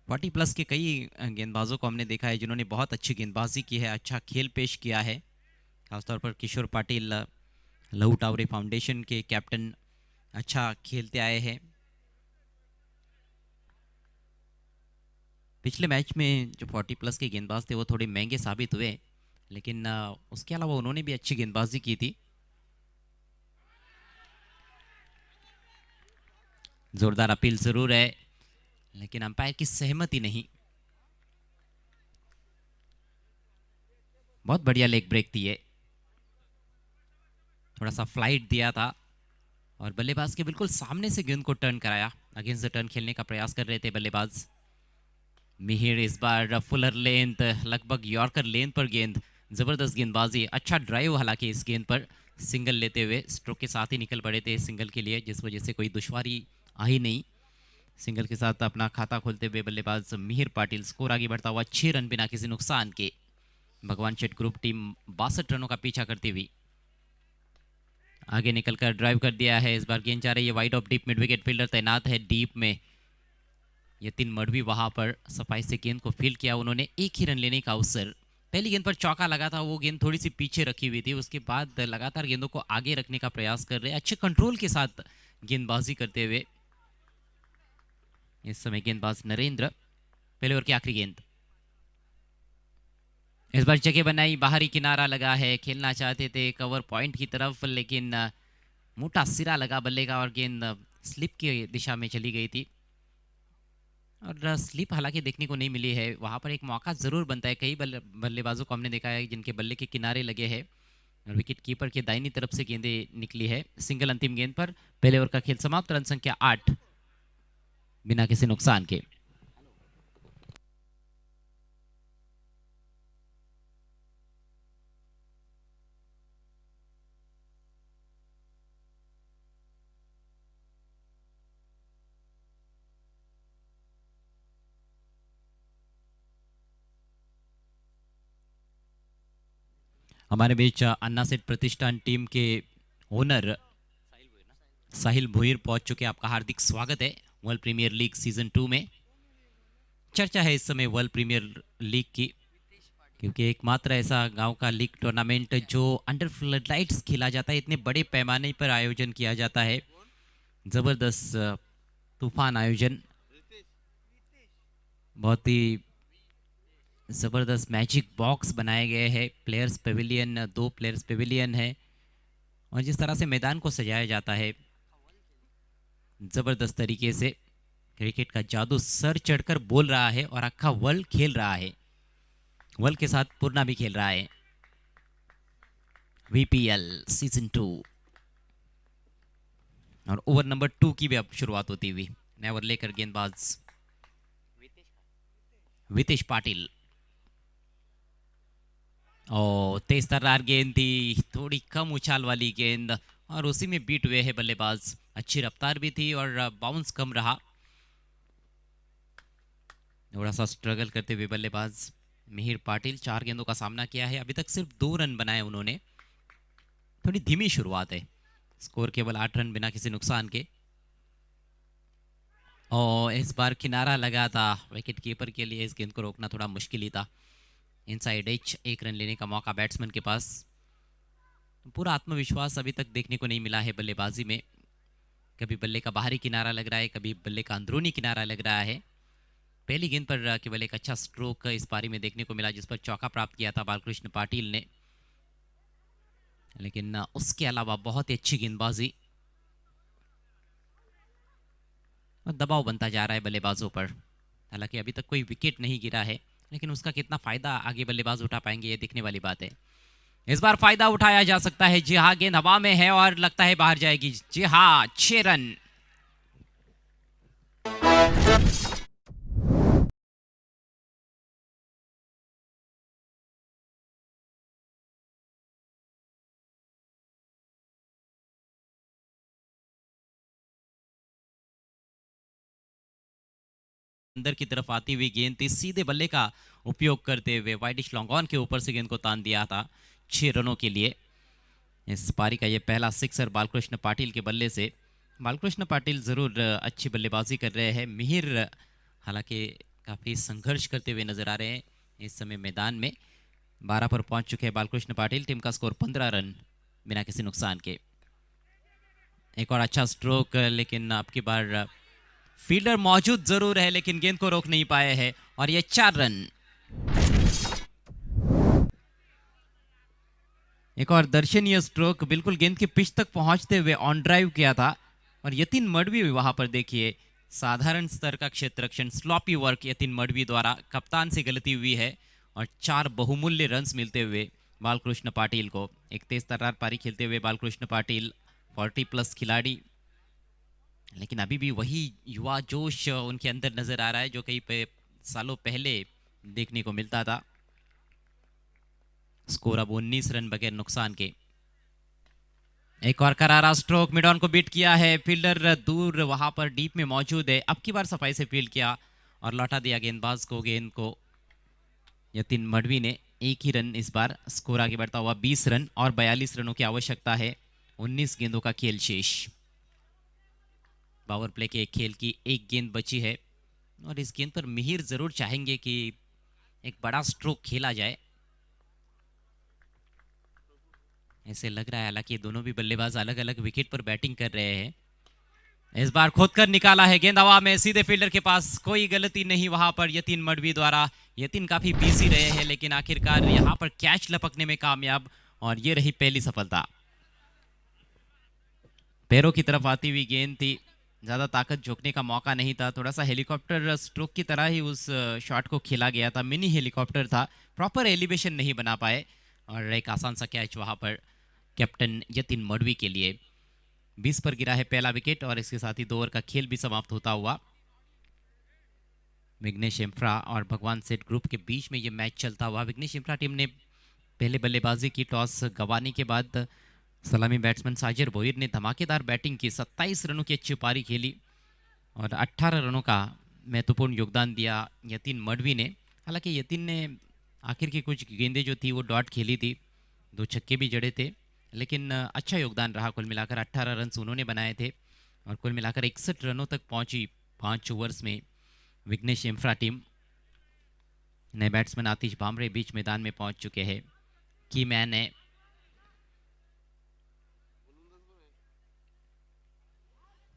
40+ के कई गेंदबाजों को हमने देखा है जिन्होंने बहुत अच्छी गेंदबाजी की है, अच्छा खेल पेश किया है. खासतौर पर किशोर पाटिल लहू टावरे फाउंडेशन के कैप्टन अच्छा खेलते आए हैं. पिछले मैच में जो 40+ के गेंदबाज थे वो थोड़े महंगे साबित हुए, लेकिन उसके अलावा उन्होंने भी अच्छी गेंदबाजी की थी. जोरदार अपील जरूर है लेकिन अंपायर की सहमति नहीं. बहुत बढ़िया लेग ब्रेक थी ये. थोड़ा सा फ्लाइट दिया था और बल्लेबाज के बिल्कुल सामने से गेंद को टर्न कराया. अगेंस्ट द टर्न खेलने का प्रयास कर रहे थे बल्लेबाज. मिहिर इस बार फुलर लेंथ, लगभग यॉर्कर लेंथ पर गेंद. जबरदस्त गेंदबाजी, अच्छा ड्राइव. हालांकि इस गेंद पर सिंगल लेते हुए स्ट्रोक के साथ ही निकल पड़े थे सिंगल के लिए, जिस वजह से कोई दुश्वारी आई नहीं. सिंगल के साथ अपना खाता खोलते हुए बल्लेबाज मिहिर पाटिल. स्कोर आगे बढ़ता हुआ 6 रन बिना किसी नुकसान के. भगवान शेठ ग्रुप टीम 62 रनों का पीछा करती हुई आगे निकलकर ड्राइव कर दिया है. इस बार गेंद जा रही है wide of deep. Mid wicket fielder तैनात है डीप में. यतिन मडवी वहां पर सफाई से गेंद को फील्ड किया. उन्होंने एक ही रन लेने का अवसर. पहली गेंद पर चौका लगा था, वो गेंद थोड़ी सी पीछे रखी हुई थी. उसके बाद लगातार गेंदों को आगे रखने का प्रयास कर रहे, अच्छे कंट्रोल के साथ गेंदबाजी करते हुए इस समय गेंदबाज नरेंद्र. पहले ओवर की आखिरी गेंद. इस बार जगह बनाई, बाहरी किनारा लगा है. खेलना चाहते थे कवर पॉइंट की तरफ लेकिन मोटा सिरा लगा बल्ले का और गेंद स्लिप की दिशा में चली गई थी. और स्लिप हालांकि देखने को नहीं मिली है. वहां पर एक मौका जरूर बनता है. कई बल्लेबाजों को हमने देखा है जिनके बल्ले के किनारे लगे हैं और विकेट कीपर के दाहिनी तरफ से गेंदें निकली है. सिंगल अंतिम गेंद पर पहले ओवर का खेल समाप्त. रन संख्या 8 बिना किसी नुकसान के. हमारे बीच अन्ना सेठ प्रतिष्ठान टीम के ओनर साहिल भोईर पहुंच चुके. आपका हार्दिक स्वागत है वर्ल्ड प्रीमियर लीग सीजन 2 में. चर्चा है इस समय वर्ल्ड प्रीमियर लीग की, क्योंकि एकमात्र ऐसा गांव का लीग टूर्नामेंट जो अंडर फ्लड लाइट्स खेला जाता है. इतने बड़े पैमाने पर आयोजन किया जाता है. जबरदस्त तूफान आयोजन, बहुत ही जबरदस्त मैजिक बॉक्स बनाए गए हैं. प्लेयर्स पेविलियन, 2 प्लेयर्स पेविलियन है और जिस तरह से मैदान को सजाया जाता है जबरदस्त तरीके से. क्रिकेट का जादू सर चढ़कर बोल रहा है और अक्खा वर्ल्ड खेल रहा है. वर्ल्ड के साथ पूर्णा भी खेल रहा है. वीपीएल सीजन 2 और ओवर नंबर 2 की भी अब शुरुआत होती हुई. नया ओवर लेकर गेंदबाज वितेश पाटिल. और तेज तर्रार गेंद थी, थोड़ी कम उछाल वाली गेंद और उसी में बीट हुए हैं बल्लेबाज. अच्छी रफ्तार भी थी और बाउंस कम रहा. थोड़ा सा स्ट्रगल करते हुए बल्लेबाज मिहिर पाटिल, 4 गेंदों का सामना किया है, अभी तक सिर्फ 2 रन बनाए उन्होंने। थोड़ी धीमी शुरुआत है, स्कोर केवल 8 रन बिना किसी नुकसान के। और इस बार किनारा लगा था विकेट कीपर के लिए, इस गेंद को रोकना थोड़ा मुश्किल ही था। इनसाइड एज, 1 रन लेने का मौका बैट्समैन के पास। पूरा आत्मविश्वास अभी तक देखने को नहीं मिला है बल्लेबाजी में। कभी बल्ले का बाहरी किनारा लग रहा है, कभी बल्ले का अंदरूनी किनारा लग रहा है। पहली गेंद पर केवल एक अच्छा स्ट्रोक इस पारी में देखने को मिला, जिस पर चौका प्राप्त किया था बालकृष्ण पाटिल ने, लेकिन उसके अलावा बहुत ही अच्छी गेंदबाजी। दबाव बनता जा रहा है बल्लेबाजों पर। हालांकि अभी तक कोई विकेट नहीं गिरा है, लेकिन उसका कितना फायदा आगे बल्लेबाज उठा पाएंगे ये देखने वाली बात है। इस बार फायदा उठाया जा सकता है। जी हाँ, गेंद हवा में है और लगता है बाहर जाएगी। जी हाँ, 6 रन। अंदर की तरफ आती हुई गेंद थी, सीधे बल्ले का उपयोग करते हुए वाइडिश लॉन्ग ऑन के ऊपर से गेंद को तान दिया था 6 रनों के लिए। इस पारी का ये पहला सिक्सर बालकृष्ण पाटिल के बल्ले से। बालकृष्ण पाटिल जरूर अच्छी बल्लेबाजी कर रहे हैं। मिहिर हालांकि काफ़ी संघर्ष करते हुए नजर आ रहे हैं इस समय मैदान में। 12 पर पहुंच चुके हैं बालकृष्ण पाटिल। टीम का स्कोर 15 रन बिना किसी नुकसान के। एक और अच्छा स्ट्रोक, लेकिन अब की बार फील्डर मौजूद जरूर है, लेकिन गेंद को रोक नहीं पाए हैं और ये 4 रन। एक और दर्शनीय स्ट्रोक, बिल्कुल गेंद की पिच तक पहुंचते हुए ऑन ड्राइव किया था। और यतीन मडवी वहां पर देखिए, साधारण स्तर का क्षेत्ररक्षण, स्लॉपी वर्क यतीन मडवी द्वारा कप्तान से गलती हुई है और 4 बहुमूल्य रन्स मिलते हुए बालकृष्ण पाटिल को। एक तेज तर्रार पारी खेलते हुए बालकृष्ण पाटिल 40+ खिलाड़ी, लेकिन अभी भी वही युवा जोश उनके अंदर नजर आ रहा है जो कई सालों पहले देखने को मिलता था। स्कोर अब 19 रन बगैर नुकसान के। एक और करारा स्ट्रोक, मिड ऑन को बीट किया है, फील्डर दूर वहां पर डीप में मौजूद है। अब की बार सफाई से फील्ड किया और लौटा दिया गेंदबाज को गेंद को यतीन मडवी ने। 1 ही रन इस बार। स्कोर आगे बढ़ता हुआ 20 रन और 42 रनों की आवश्यकता है। 19 गेंदों का खेल शेष। पावर प्ले के खेल की 1 गेंद बची है और इस गेंद पर मिहिर जरूर चाहेंगे कि एक बड़ा स्ट्रोक खेला जाए, ऐसे लग रहा है। हालांकि दोनों भी बल्लेबाज अलग अलग विकेट पर बैटिंग कर रहे हैं। इस बार खोदकर निकाला है, गेंद हवा में, सीधे फील्डर के पास। कोई गलती नहीं वहां पर यतीन मडवी द्वारा। यतीन काफी बिजी रहे हैं, लेकिन आखिरकार यहां पर कैच लपकने में कामयाब और ये रही पहली सफलता। पैरों की तरफ आती हुई गेंद थी, ज़्यादा ताकत झोंकने का मौका नहीं था। थोड़ा सा हेलीकॉप्टर स्ट्रोक की तरह ही उस शॉट को खेला गया था। मिनी हेलीकॉप्टर था, प्रॉपर एलिवेशन नहीं बना पाए और एक आसान सा कैच वहां पर कैप्टन यतीन मडवी के लिए। 20 पर गिरा है पहला विकेट और इसके साथ ही 2 ओवर का खेल भी समाप्त होता हुआ। विघ्नेश इंफ्रा और भगवान सेठ ग्रुप के बीच में ये मैच चलता हुआ। विघ्नेश इंफ्रा टीम ने पहले बल्लेबाजी की, टॉस गंवाने के बाद सलामी बैट्समैन साजिर भोईर ने धमाकेदार बैटिंग की। 27 रनों की अच्छी पारी खेली और 18 रनों का महत्वपूर्ण योगदान दिया यतीन मडवी ने। हालांकि यतीन ने आखिर की कुछ गेंदें जो थी वो डॉट खेली थी, 2 छक्के भी जड़े थे, लेकिन अच्छा योगदान रहा। कुल मिलाकर 18 रन उन्होंने बनाए थे और कुल मिलाकर 61 रनों तक पहुंची 5 ओवर्स में विघ्नेश इंफ्रा टीम। नए बैट्समैन आतिश भामरे बीच मैदान में पहुंच चुके हैं। की मैन है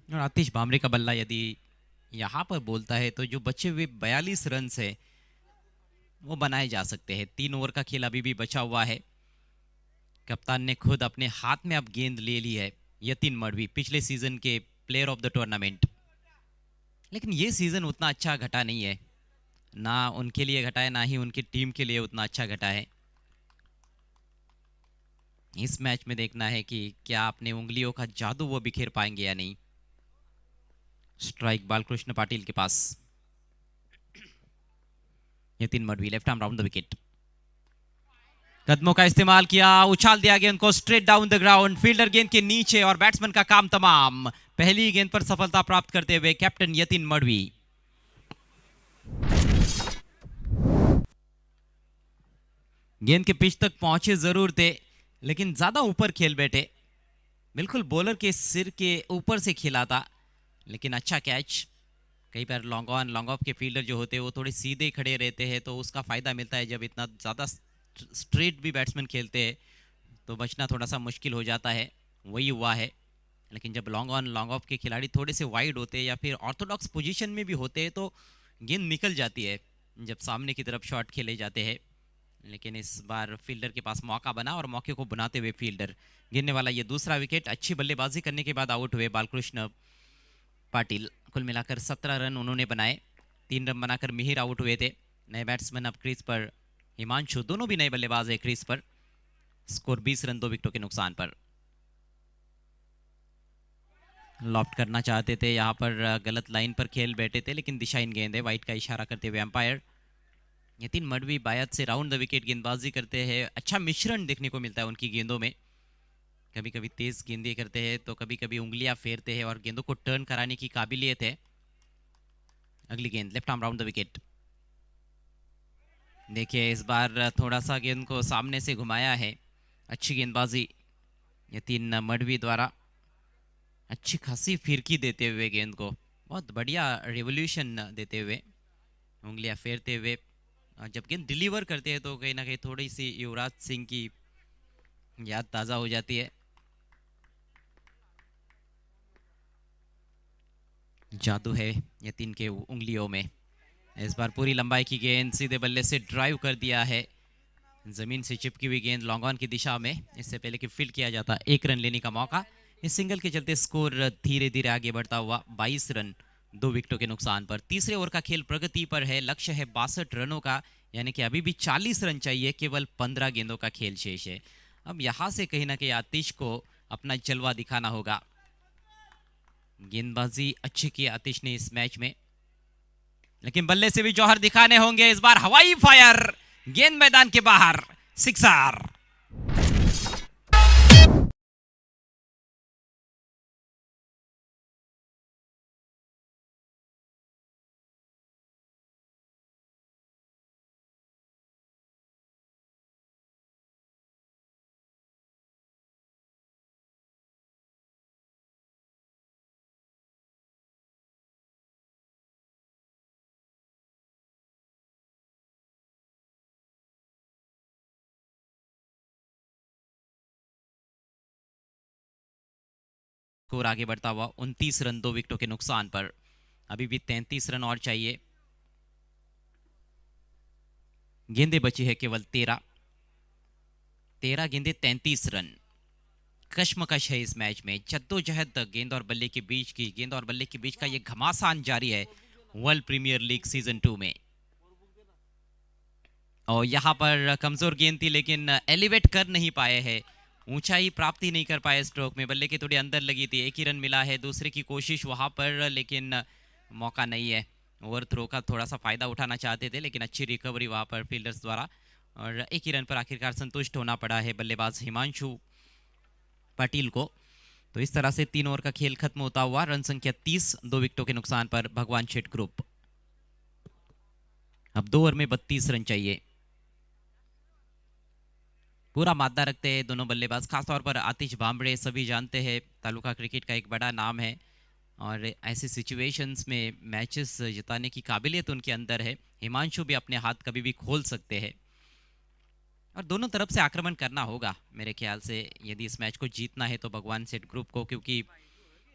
और आतिश भामरे का बल्ला यदि यहाँ पर बोलता है तो जो बचे हुए 42 रन है वो बनाए जा सकते हैं। 3 ओवर का खेल अभी भी बचा हुआ है। कप्तान ने खुद अपने हाथ में अब गेंद ले ली है। यतीन मडवी पिछले सीजन के प्लेयर ऑफ द टूर्नामेंट, लेकिन ये सीजन उतना अच्छा घटा नहीं है, ना उनके लिए घटा है ना ही उनकी टीम के लिए उतना अच्छा घटा है। इस मैच में देखना है कि क्या अपने उंगलियों का जादू वो बिखेर पाएंगे या नहीं। स्ट्राइक बालकृष्ण पाटिल के पास। Yatin Madvi left arm round the wicket, कदमों का इस्तेमाल किया, उछाल दिया गेंद को straight down the ground. Fielder गेंद के नीचे और बैट्समैन का काम तमाम। पहली गेंद पर सफलता प्राप्त करते हुए कैप्टन यतीन मडवी। गेंद के पिच तक पहुंचे जरूर थे, लेकिन ज्यादा ऊपर खेल बैठे, बिल्कुल बॉलर के सिर के ऊपर से खेला था, लेकिन अच्छा कैच। कई बार लॉन्ग ऑन लॉन्ग ऑफ के फील्डर जो होते हैं वो थोड़े सीधे खड़े रहते हैं, तो उसका फायदा मिलता है। जब इतना ज़्यादा स्ट्रेट भी बैट्समैन खेलते हैं तो बचना थोड़ा सा मुश्किल हो जाता है, वही हुआ है। लेकिन जब लॉन्ग ऑन लॉन्ग ऑफ के खिलाड़ी थोड़े से वाइड होते हैं या फिर ऑर्थोडॉक्स पोजीशन में भी होते हैं तो गेंद निकल जाती है जब सामने की तरफ शॉट खेले जाते हैं। लेकिन इस बार फील्डर के पास मौका बना और मौके को बनाते हुए फील्डर गिरने वाला ये दूसरा विकेट। अच्छी बल्लेबाजी करने के बाद आउट हुए बालकृष्ण पाटिल। कुल मिलाकर 17 रन उन्होंने बनाए, 3 रन बनाकर मिहिर आउट हुए थे। नए बैट्समैन अब क्रीज पर, हिमांशु, दोनों भी नए बल्लेबाज है क्रीज पर। स्कोर 20 रन 2 विकेटों के नुकसान पर। लॉफ्ट करना चाहते थे, यहाँ पर गलत लाइन पर खेल बैठे थे, लेकिन दिशाहीन गेंद है, वाइट का इशारा करते हुए एम्पायर। यतीन मडवी बायत से राउंड द विकेट गेंदबाजी करते हैं। अच्छा मिश्रण देखने को मिलता है उनकी गेंदों में, कभी कभी तेज गेंदें करते हैं तो कभी कभी उंगलियां फेरते हैं और गेंदों को टर्न कराने की काबिलियत है। अगली गेंद left arm round the wicket. देखिए इस बार थोड़ा सा गेंद को सामने से घुमाया है, अच्छी गेंदबाजी यतीन मडवी द्वारा, अच्छी खासी फिरकी देते हुए गेंद को, बहुत बढ़िया रिवोल्यूशन देते हुए, उंगलियां फेरते हुए। जब गेंद डिलीवर करते हैं तो कहीं ना कहीं थोड़ी सी युवराज सिंह की याद ताज़ा हो जाती है। जादू है यतीन के उंगलियों में। इस बार पूरी लंबाई की गेंद सीधे बल्ले से ड्राइव कर दिया है, जमीन से चिपकी हुई गेंद लॉन्ग ऑन की दिशा में। इससे पहले कि फील्ड किया जाता, 1 रन लेने का मौका। इस सिंगल के चलते स्कोर धीरे धीरे आगे बढ़ता हुआ 22 रन 2 विकेटों के नुकसान पर। तीसरे ओवर का खेल प्रगति पर है, लक्ष्य है 62 रनों का, यानी कि अभी भी 40 रन चाहिए, केवल 15 गेंदों का खेल शेष है। अब यहां से कहीं ना कहीं आतिश को अपना जलवा दिखाना होगा। गेंदबाजी अच्छी की आतिश ने इस मैच में, लेकिन बल्ले से भी जौहर दिखाने होंगे। इस बार हवाई फायर, गेंद मैदान के बाहर, सिक्सर। स्कोर आगे बढ़ता हुआ 29 रन 2 विकेटों के नुकसान पर। अभी भी 33 रन और चाहिए। गेंदें बची है केवल 13 गेंदें 33 रन। कश्मकश है इस मैच में, जद्दोजहद गेंद और बल्ले के बीच की, गेंद और बल्ले के बीच का ये घमासान जारी है वर्ल्ड प्रीमियर लीग सीजन 2 में। और यहाँ पर कमजोर गेंद थी लेकिन एलिवेट कर नहीं पाए हैं, ऊंचाई प्राप्ति नहीं कर पाए स्ट्रोक में। बल्ले के थोड़ी अंदर लगी थी, 1 ही रन मिला है। दूसरे की कोशिश वहां पर, लेकिन मौका नहीं है। ओवर थ्रो का थोड़ा सा फायदा उठाना चाहते थे, लेकिन अच्छी रिकवरी वहां पर फील्डर्स द्वारा, और 1 ही रन पर आखिरकार संतुष्ट होना पड़ा है बल्लेबाज हिमांशु पाटिल को। तो इस तरह से 3 ओवर का खेल खत्म होता हुआ रन संख्या 30 2 विकेटों के नुकसान पर भगवान शेठ ग्रुप। अब 2 ओवर में 32 रन चाहिए। पूरा मादा रखते हैं दोनों बल्लेबाज, खासतौर पर आतिश भांबड़े, सभी जानते हैं तालुका क्रिकेट का एक बड़ा नाम है और ऐसी सिचुएशंस में मैचेस जिताने की काबिलियत उनके अंदर है। हिमांशु भी अपने हाथ कभी भी खोल सकते हैं और दोनों तरफ से आक्रमण करना होगा मेरे ख्याल से, यदि इस मैच को जीतना है तो भगवान सेठ ग्रुप को, क्योंकि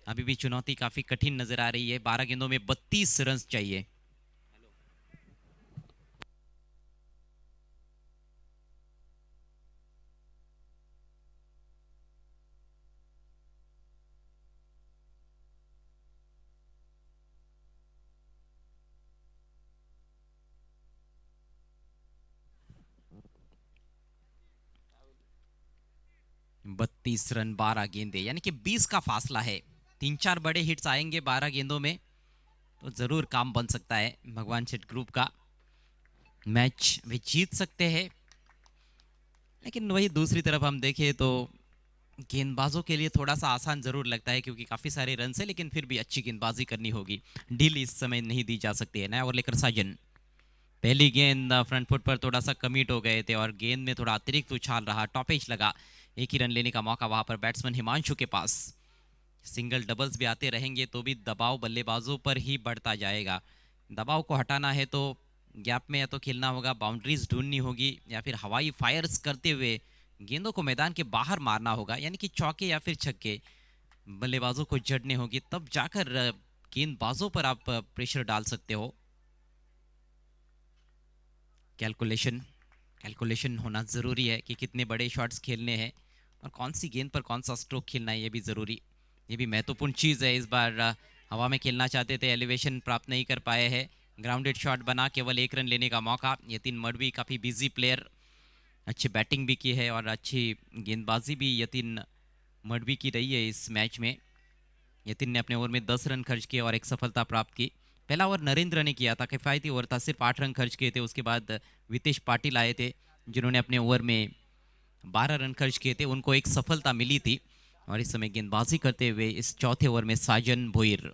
अभी भी चुनौती काफी कठिन नजर आ रही है। 12 गेंदों में 32 रन चाहिए। बत्तीस रन 12 गेंदे, यानी कि 20 का फासला है। 3-4 बड़े हिट्स आएंगे 12 गेंदों में तो जरूर काम बन सकता है भगवान शेठ ग्रुप का। मैच वे जीत सकते हैं, लेकिन वही दूसरी तरफ हम देखें तो गेंदबाजों के लिए थोड़ा सा आसान जरूर लगता है, क्योंकि काफी सारे रन है, लेकिन फिर भी अच्छी गेंदबाजी करनी होगी। ढील इस समय नहीं दी जा सकती है। नया ओवर लेकर साजन, पहली गेंद फ्रंट फुट पर थोड़ा सा कमिट हो गए थे और गेंद में थोड़ा अतिरिक्त उछाल रहा, टॉपेज लगा, एक ही रन लेने का मौका वहां पर बैट्समैन हिमांशु के पास। सिंगल डबल्स भी आते रहेंगे तो भी दबाव बल्लेबाजों पर ही बढ़ता जाएगा। दबाव को हटाना है तो गैप में या तो खेलना होगा, बाउंड्रीज ढूंढनी होगी, या फिर हवाई फायर्स करते हुए गेंदों को मैदान के बाहर मारना होगा, यानी कि चौके या फिर छक्के बल्लेबाजों को जड़ने होगी, तब जाकर गेंदबाजों पर आप प्रेशर डाल सकते हो। कैलकुलेशन कैलकुलेशन होना ज़रूरी है कि कितने बड़े शॉट्स खेलने हैं और कौन सी गेंद पर कौन सा स्ट्रोक खेलना है, ये भी ज़रूरी, ये भी महत्वपूर्ण चीज़ है। इस बार हवा में खेलना चाहते थे, एलिवेशन प्राप्त नहीं कर पाए हैं, ग्राउंडेड शॉट बना केवल एक रन लेने का मौका। यतीन मडवी काफ़ी बिजी प्लेयर, अच्छी बैटिंग भी की है और अच्छी गेंदबाजी भी यतीन मडवी की रही है इस मैच में। यतीन ने अपने ओवर में 10 रन खर्च किए और एक सफलता प्राप्त की। पहला ओवर नरेंद्र ने किया था, किफायती ओवर था, सिर्फ 8 रन खर्च किए थे। उसके बाद वितेश पाटिल आए थे जिन्होंने अपने ओवर में 12 रन खर्च किए थे, उनको एक सफलता मिली थी। और इस समय गेंदबाजी करते हुए इस चौथे ओवर में साजन भोईर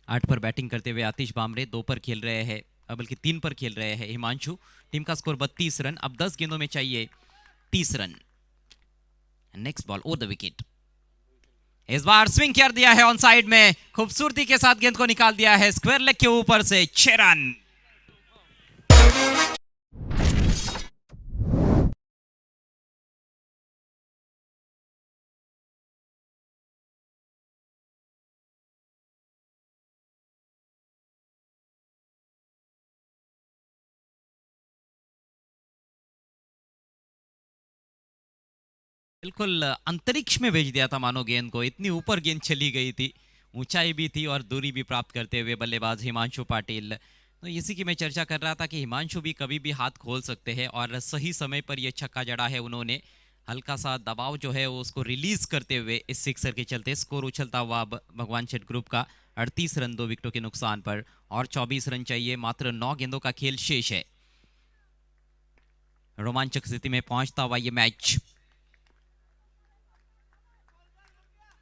8 पर बैटिंग करते हुए, आतिश बामरे 2 पर खेल रहे हैं, बल्कि 3 पर खेल रहे हैं हिमांशु। टीम का स्कोर 32 रन, अब 10 गेंदों में चाहिए 30 run. Next ball over the wicket, इस बार स्विंग कर दिया है ऑन साइड में, खूबसूरती के साथ गेंद को निकाल दिया है स्क्वायर लेग के ऊपर से, 6 रन। बिल्कुल अंतरिक्ष में भेज दिया था मानो गेंद को, इतनी ऊपर गेंद चली गई थी, ऊंचाई भी थी और दूरी भी प्राप्त करते हुए बल्लेबाज हिमांशु पाटिल। तो इसी की मैं चर्चा कर रहा था कि हिमांशु भी कभी भी हाथ खोल सकते हैं और सही समय पर यह छक्का जड़ा है उन्होंने। हल्का सा दबाव जो है वो उसको रिलीज करते हुए इस सिक्सर के चलते स्कोर उछलता हुआ भगवान शेठ ग्रुप का 38 रन 2 विकेटों के नुकसान पर, और 24 रन चाहिए, मात्र 9 गेंदों का खेल शेष है। रोमांचक स्थिति में पहुंचता हुआ ये मैच।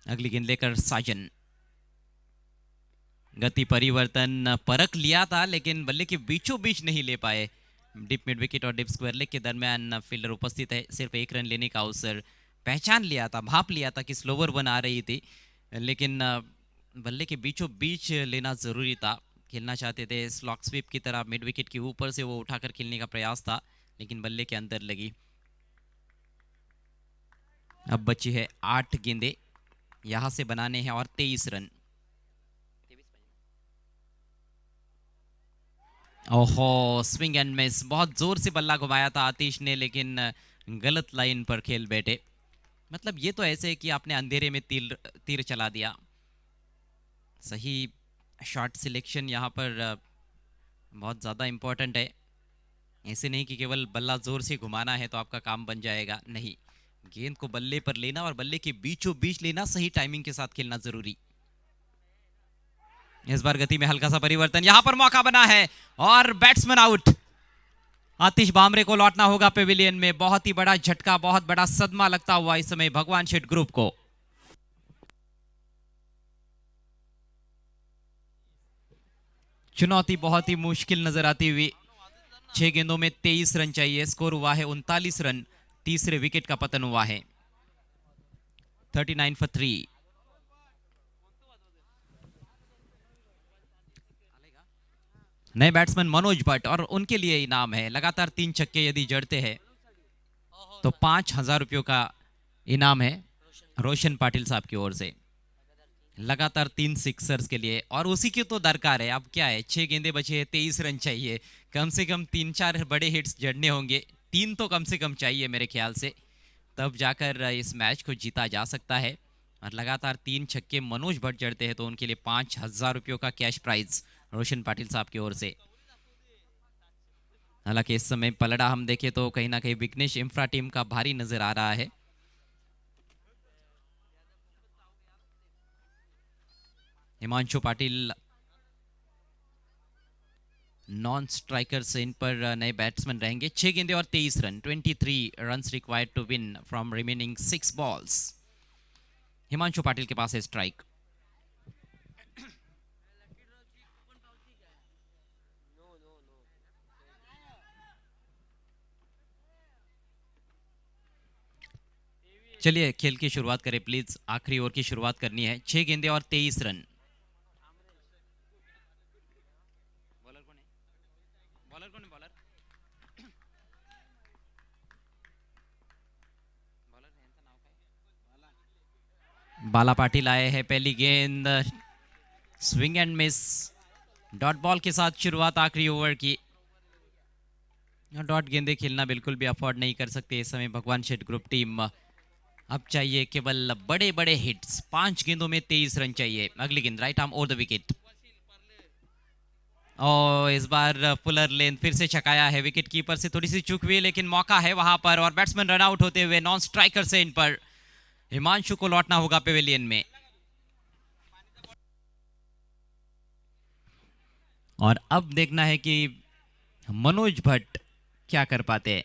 अगली गेंद लेकर साजन, गति परिवर्तन परख लिया था लेकिन बल्ले के बीचों बीच नहीं ले पाए। डिप मिड विकेट और डिप स्क्वायर लेग के दरमियान फील्डर उपस्थित है, सिर्फ एक रन लेने का अवसर पहचान लिया था, भाप लिया था कि स्लोवर बन आ रही थी, लेकिन बल्ले के बीचों बीच लेना जरूरी था। खेलना चाहते थे स्लॉक स्वीप की तरह, मिड विकेट के ऊपर से वो उठाकर खेलने का प्रयास था, लेकिन बल्ले के अंदर लगी। अब बची है 8 गेंदे, यहां से बनाने हैं और 23 रन। ओहो, स्विंग एंड मिस, बहुत जोर से बल्ला घुमाया था आतिश ने, लेकिन गलत लाइन पर खेल बैठे। मतलब ये तो ऐसे है कि आपने अंधेरे में तीर तीर चला दिया। सही शॉट सिलेक्शन यहाँ पर बहुत ज़्यादा इम्पोर्टेंट है। ऐसे नहीं कि केवल बल्ला जोर से घुमाना है तो आपका काम बन जाएगा, नहीं, गेंद को बल्ले पर लेना और बल्ले के बीचों बीच लेना, सही टाइमिंग के साथ खेलना जरूरी। इस बार गति में हल्का सा परिवर्तन, यहां पर मौका बना है और बैट्समैन आउट। आतिश बामरे को लौटना होगा पेविलियन में। बहुत ही बड़ा झटका, बहुत बड़ा सदमा लगता हुआ इस समय भगवान शेठ ग्रुप को। चुनौती बहुत ही मुश्किल नजर आती हुई। 6 गेंदों में 23 रन चाहिए, स्कोर हुआ है 39 रन, तीसरे विकेट का पतन हुआ है। 39 फॉर 3। नए बैट्समैन मनोज भट्ट, और उनके लिए इनाम है, लगातार 3 छक्के यदि जड़ते हैं तो 5,000 रुपयों का इनाम है रोशन पाटिल साहब की ओर से, लगातार 3 सिक्सर्स के लिए, और उसी की तो दरकार है। अब क्या है, 6 गेंदे बचे हैं, 23 रन चाहिए, कम से कम 3-4 बड़े हिट्स जड़ने होंगे, 3 तो कम से कम चाहिए मेरे ख्याल से, तब जाकर इस मैच को जीता जा सकता है। और लगातार 3 छक्के मनोज भट्ट जड़ते हैं तो उनके लिए 5,000 रुपयों का कैश प्राइज रोशन पाटिल साहब की ओर से। हालांकि इस समय पलड़ा हम देखें तो कहीं ना कहीं विघ्नेश इंफ्रा टीम का भारी नजर आ रहा है। हिमांशु पाटिल नॉन स्ट्राइकर से इन पर नए बैट्समैन रहेंगे। 6 गेंदे और 23 run, 23 runs required to win from remaining 6 balls. Himanshu Patil के पास है स्ट्राइक। चलिए खेल की शुरुआत करें प्लीज, आखिरी ओवर की शुरुआत करनी है। 6 गेंदे और 23 रन। बॉलर कौन है? बॉलर कौन है? बॉलर बाला पाटिल आए हैं। पहली गेंद swing and miss, dot ball के साथ शुरुआत आखिरी ओवर की। डॉट गेंदे खेलना बिल्कुल भी अफोर्ड नहीं कर सकते इस समय भगवान शेठ ग्रुप टीम। अब चाहिए केवल बड़े बड़े हिट्स। 5 गेंदों में 23 रन चाहिए। अगली गेंद right arm over the wicket, और इस बार फुलर लेंथ फिर से छकाया है। विकेट कीपर से थोड़ी सी चूक हुई, लेकिन मौका है वहां पर, और बैट्समैन रन आउट होते हुए नॉन स्ट्राइकर से इन पर हिमांशु को लौटना होगा पेविलियन में। और अब देखना है कि मनोज भट्ट क्या कर पाते हैं।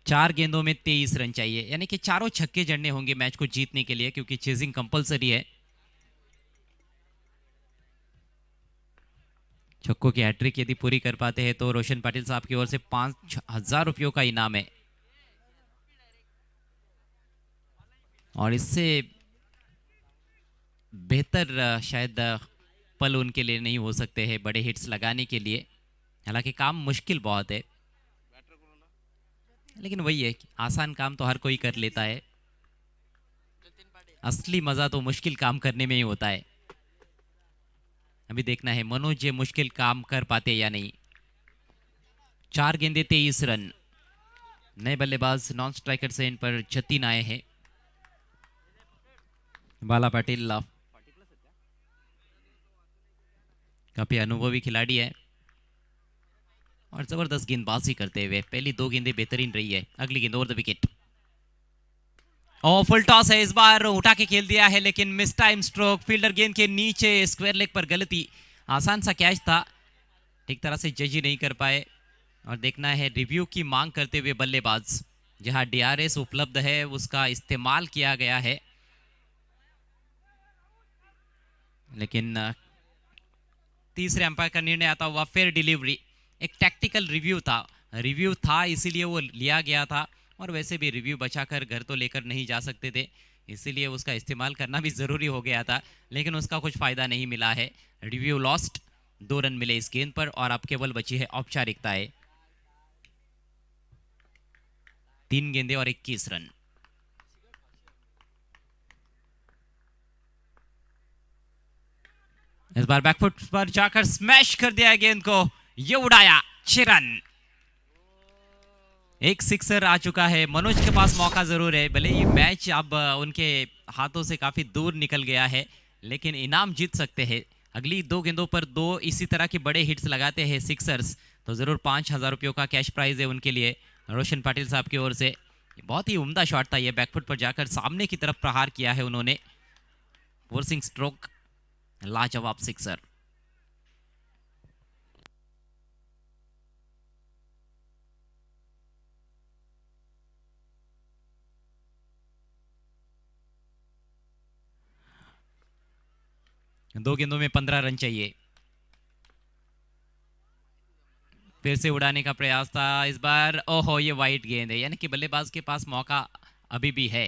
4 गेंदों में 23 रन चाहिए, यानी कि चारों छक्के जड़ने होंगे मैच को जीतने के लिए, क्योंकि चेजिंग कंपलसरी है। छक्कों की हैट्रिक यदि पूरी कर पाते हैं तो रोशन पाटिल साहब की ओर से 5,000 रुपयों का इनाम है, और इससे बेहतर शायद पल उनके लिए नहीं हो सकते हैं बड़े हिट्स लगाने के लिए। हालांकि काम मुश्किल बहुत है, लेकिन वही है कि आसान काम तो हर कोई कर लेता है, असली मजा तो मुश्किल काम करने में ही होता है। अभी देखना है मनोज ये मुश्किल काम कर पाते या नहीं। 4 गेंदे 23 रन। नए बल्लेबाज नॉन स्ट्राइकर से इन पर जतीन आए हैं। बाला पाटिल काफी अनुभवी खिलाड़ी है और जबरदस्त गेंदबाजी करते हुए पहली 2 गेंदें बेहतरीन रही है। अगली गेंद ओवर द विकेट, और फुल टॉस है। इस बार उठा के खेल दिया है, लेकिन मिस टाइम स्ट्रोक। फील्डर गेंद के नीचे, स्क्वायर लेग पर गलती। आसान सा कैच था, ठीक तरह से जज ही नहीं कर पाए। और देखना है रिव्यू की मांग करते हुए बल्लेबाज, जहां डीआरएस उपलब्ध है उसका इस्तेमाल किया गया है, लेकिन तीसरे अंपायर का निर्णय आता हुआ फेयर डिलीवरी। एक टैक्टिकल रिव्यू था इसीलिए वो लिया गया था, और वैसे भी रिव्यू बचाकर घर तो लेकर नहीं जा सकते थे, इसीलिए उसका इस्तेमाल करना भी ज़रूरी हो गया था, लेकिन उसका कुछ फ़ायदा नहीं मिला है। Review lost. 2 रन मिले इस गेंद पर, और अब केवल बची है औपचारिकताएं। 3 गेंदे और 21 रन। इस बार बैकफुट पर जाकर स्मैश कर दिया गेंद को, ये उड़ाया। 6 रन। एक सिक्सर आ चुका है। मनोज के पास मौका जरूर है, भले ये मैच अब उनके हाथों से काफी दूर निकल गया है, लेकिन इनाम जीत सकते हैं। अगली 2 गेंदों पर 2 इसी तरह के बड़े हिट्स लगाते हैं सिक्सर्स, तो जरूर 5,000 रुपयों का कैश प्राइज है उनके लिए रोशन पाटिल साहब की ओर से। बहुत ही उम्दा शॉट था ये, बैकफुट पर जाकर सामने की तरफ प्रहार किया है उन्होंने। फोर्सिंग स्ट्रोक, लाजवाब सिक्सर। दो गेंदों में 15 रन चाहिए। फिर से उड़ाने का प्रयास था इस बार। ओहो, ये वाइट गेंद है, यानी कि बल्लेबाज के पास मौका अभी भी है।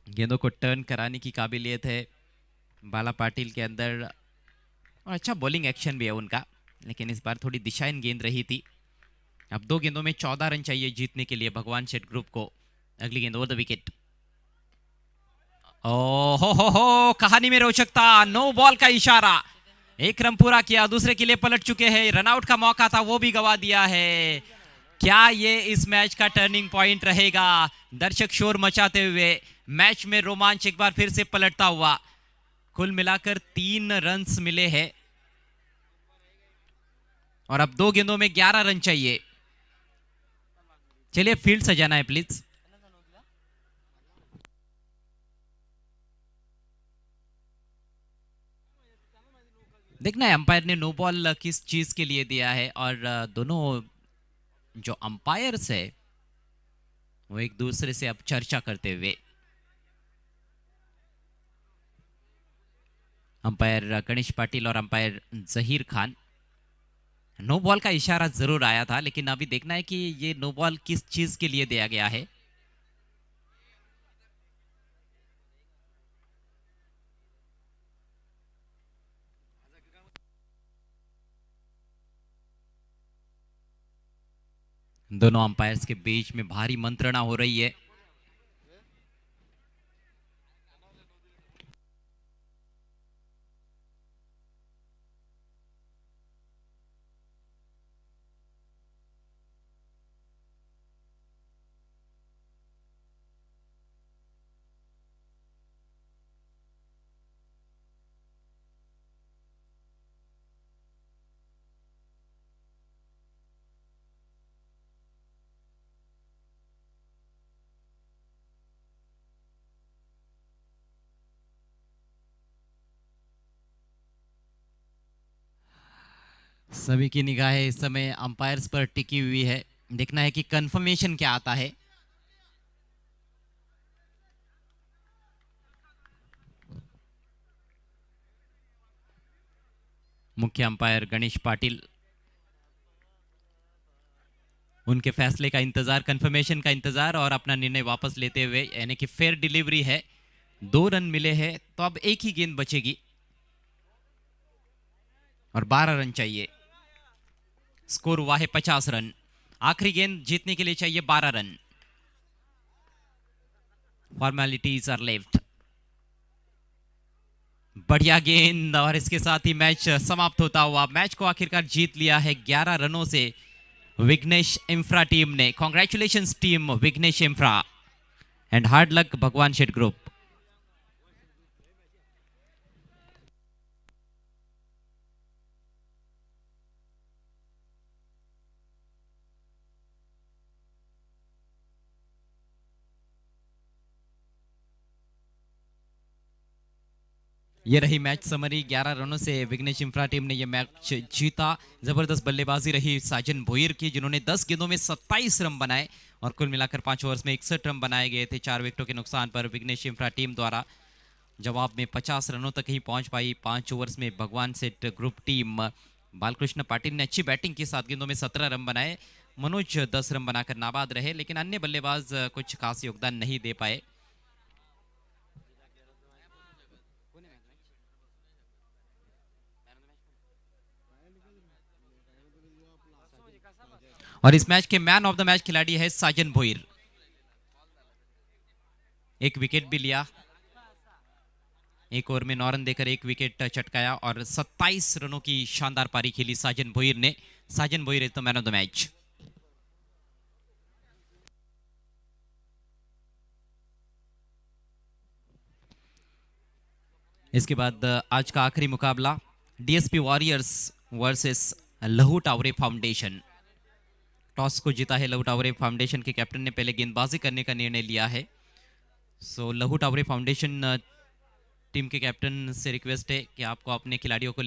गेंदों को टर्न कराने की काबिलियत है बाला पाटिल के अंदर, और अच्छा बॉलिंग एक्शन भी है उनका, लेकिन इस बार थोड़ी दिशाहीन गेंद रही थी। अब 2 गेंदों में 14 रन चाहिए जीतने के लिए भगवान शेठ ग्रुप को। अगली गेंद ओवर द विकेट। हो कहानी में रोचकता। नो बॉल का इशारा। 1 रन पूरा किया, दूसरे के लिए पलट चुके हैं। रनआउट का मौका था, वो भी गवा दिया है। क्या ये इस मैच का टर्निंग पॉइंट रहेगा? दर्शक शोर मचाते हुए मैच में रोमांच एक बार फिर से पलटता हुआ। कुल मिलाकर 3 रन्स मिले हैं, और अब 2 गेंदों में 11 रन चाहिए। चलिए फील्ड सजाना है प्लीज। देखना है अंपायर ने नो बॉल किस चीज के लिए दिया है, और दोनों जो अंपायर्स है वो एक दूसरे से अब चर्चा करते हुए। अंपायर गणेश पाटिल और umpire Zaheer Khan no ball का इशारा जरूर आया था, लेकिन अभी देखना है कि ये नो बॉल किस चीज के लिए दिया गया है। दोनों अंपायर्स के बीच में भारी मंत्रणा हो रही है। सभी की निगाहें इस समय अंपायर्स पर टिकी हुई है। देखना है कि कंफर्मेशन क्या आता है। मुख्य अंपायर गणेश पाटिल, उनके फैसले का इंतजार, कंफर्मेशन का इंतजार और अपना निर्णय वापस लेते हुए, यानी कि फेयर डिलीवरी है। 2 रन मिले हैं तो अब एक ही गेंद बचेगी और 12 रन चाहिए। स्कोर हुआ है 50 रन। आखिरी गेंद जीतने के लिए चाहिए 12 रन। Formalities are left. बढ़िया गेंद और इसके साथ ही मैच समाप्त होता हुआ। मैच को आखिरकार जीत लिया है 11 रनों से विघ्नेश इंफ्रा टीम ने। Congratulations team Vighnesh infra and hard luck Bhagwan Sheth group. ये रही मैच समरी। 11 रनों से विघ्नेश इंफ्रा टीम ने यह मैच जीता। जबरदस्त बल्लेबाजी रही साजन भोईर की, जिन्होंने 10 गेंदों में 27 रन बनाए और कुल मिलाकर 5 ओवर्स में 61 रन बनाए गए थे। 4 विकेटों के नुकसान पर विघ्नेश इंफ्रा टीम द्वारा जवाब में 50 रनों तक ही पहुंच पाई। 5 ओवर्स में भगवान सेठ ग्रुप टीम बालकृष्ण पाटिल ने अच्छी बैटिंग की, 7 गेंदों में 17 रन बनाए। मनोज 10 रन बनाकर नाबाद रहे, लेकिन अन्य बल्लेबाज कुछ खास योगदान नहीं दे पाए। और इस मैच के मैन ऑफ द मैच खिलाड़ी है साजन भोईर। एक विकेट भी लिया, एक ओवर में 9 रन देकर एक विकेट चटकाया और 27 रनों की शानदार पारी खेली साजन भोईर ने। Sajan Bhoir is the man of the match. इसके बाद आज का आखिरी मुकाबला डीएसपी वॉरियर्स वर्सेस लहू टावरे फाउंडेशन। टॉस को जीता है लहू टावरे फाउंडेशन के कैप्टन ने पहले गेंदबाजी करने का निर्णय लिया है। सो लहू टावरे फाउंडेशन टीम के कैप्टन से रिक्वेस्ट है कि आपको अपने खिलाड़ियों को लेकर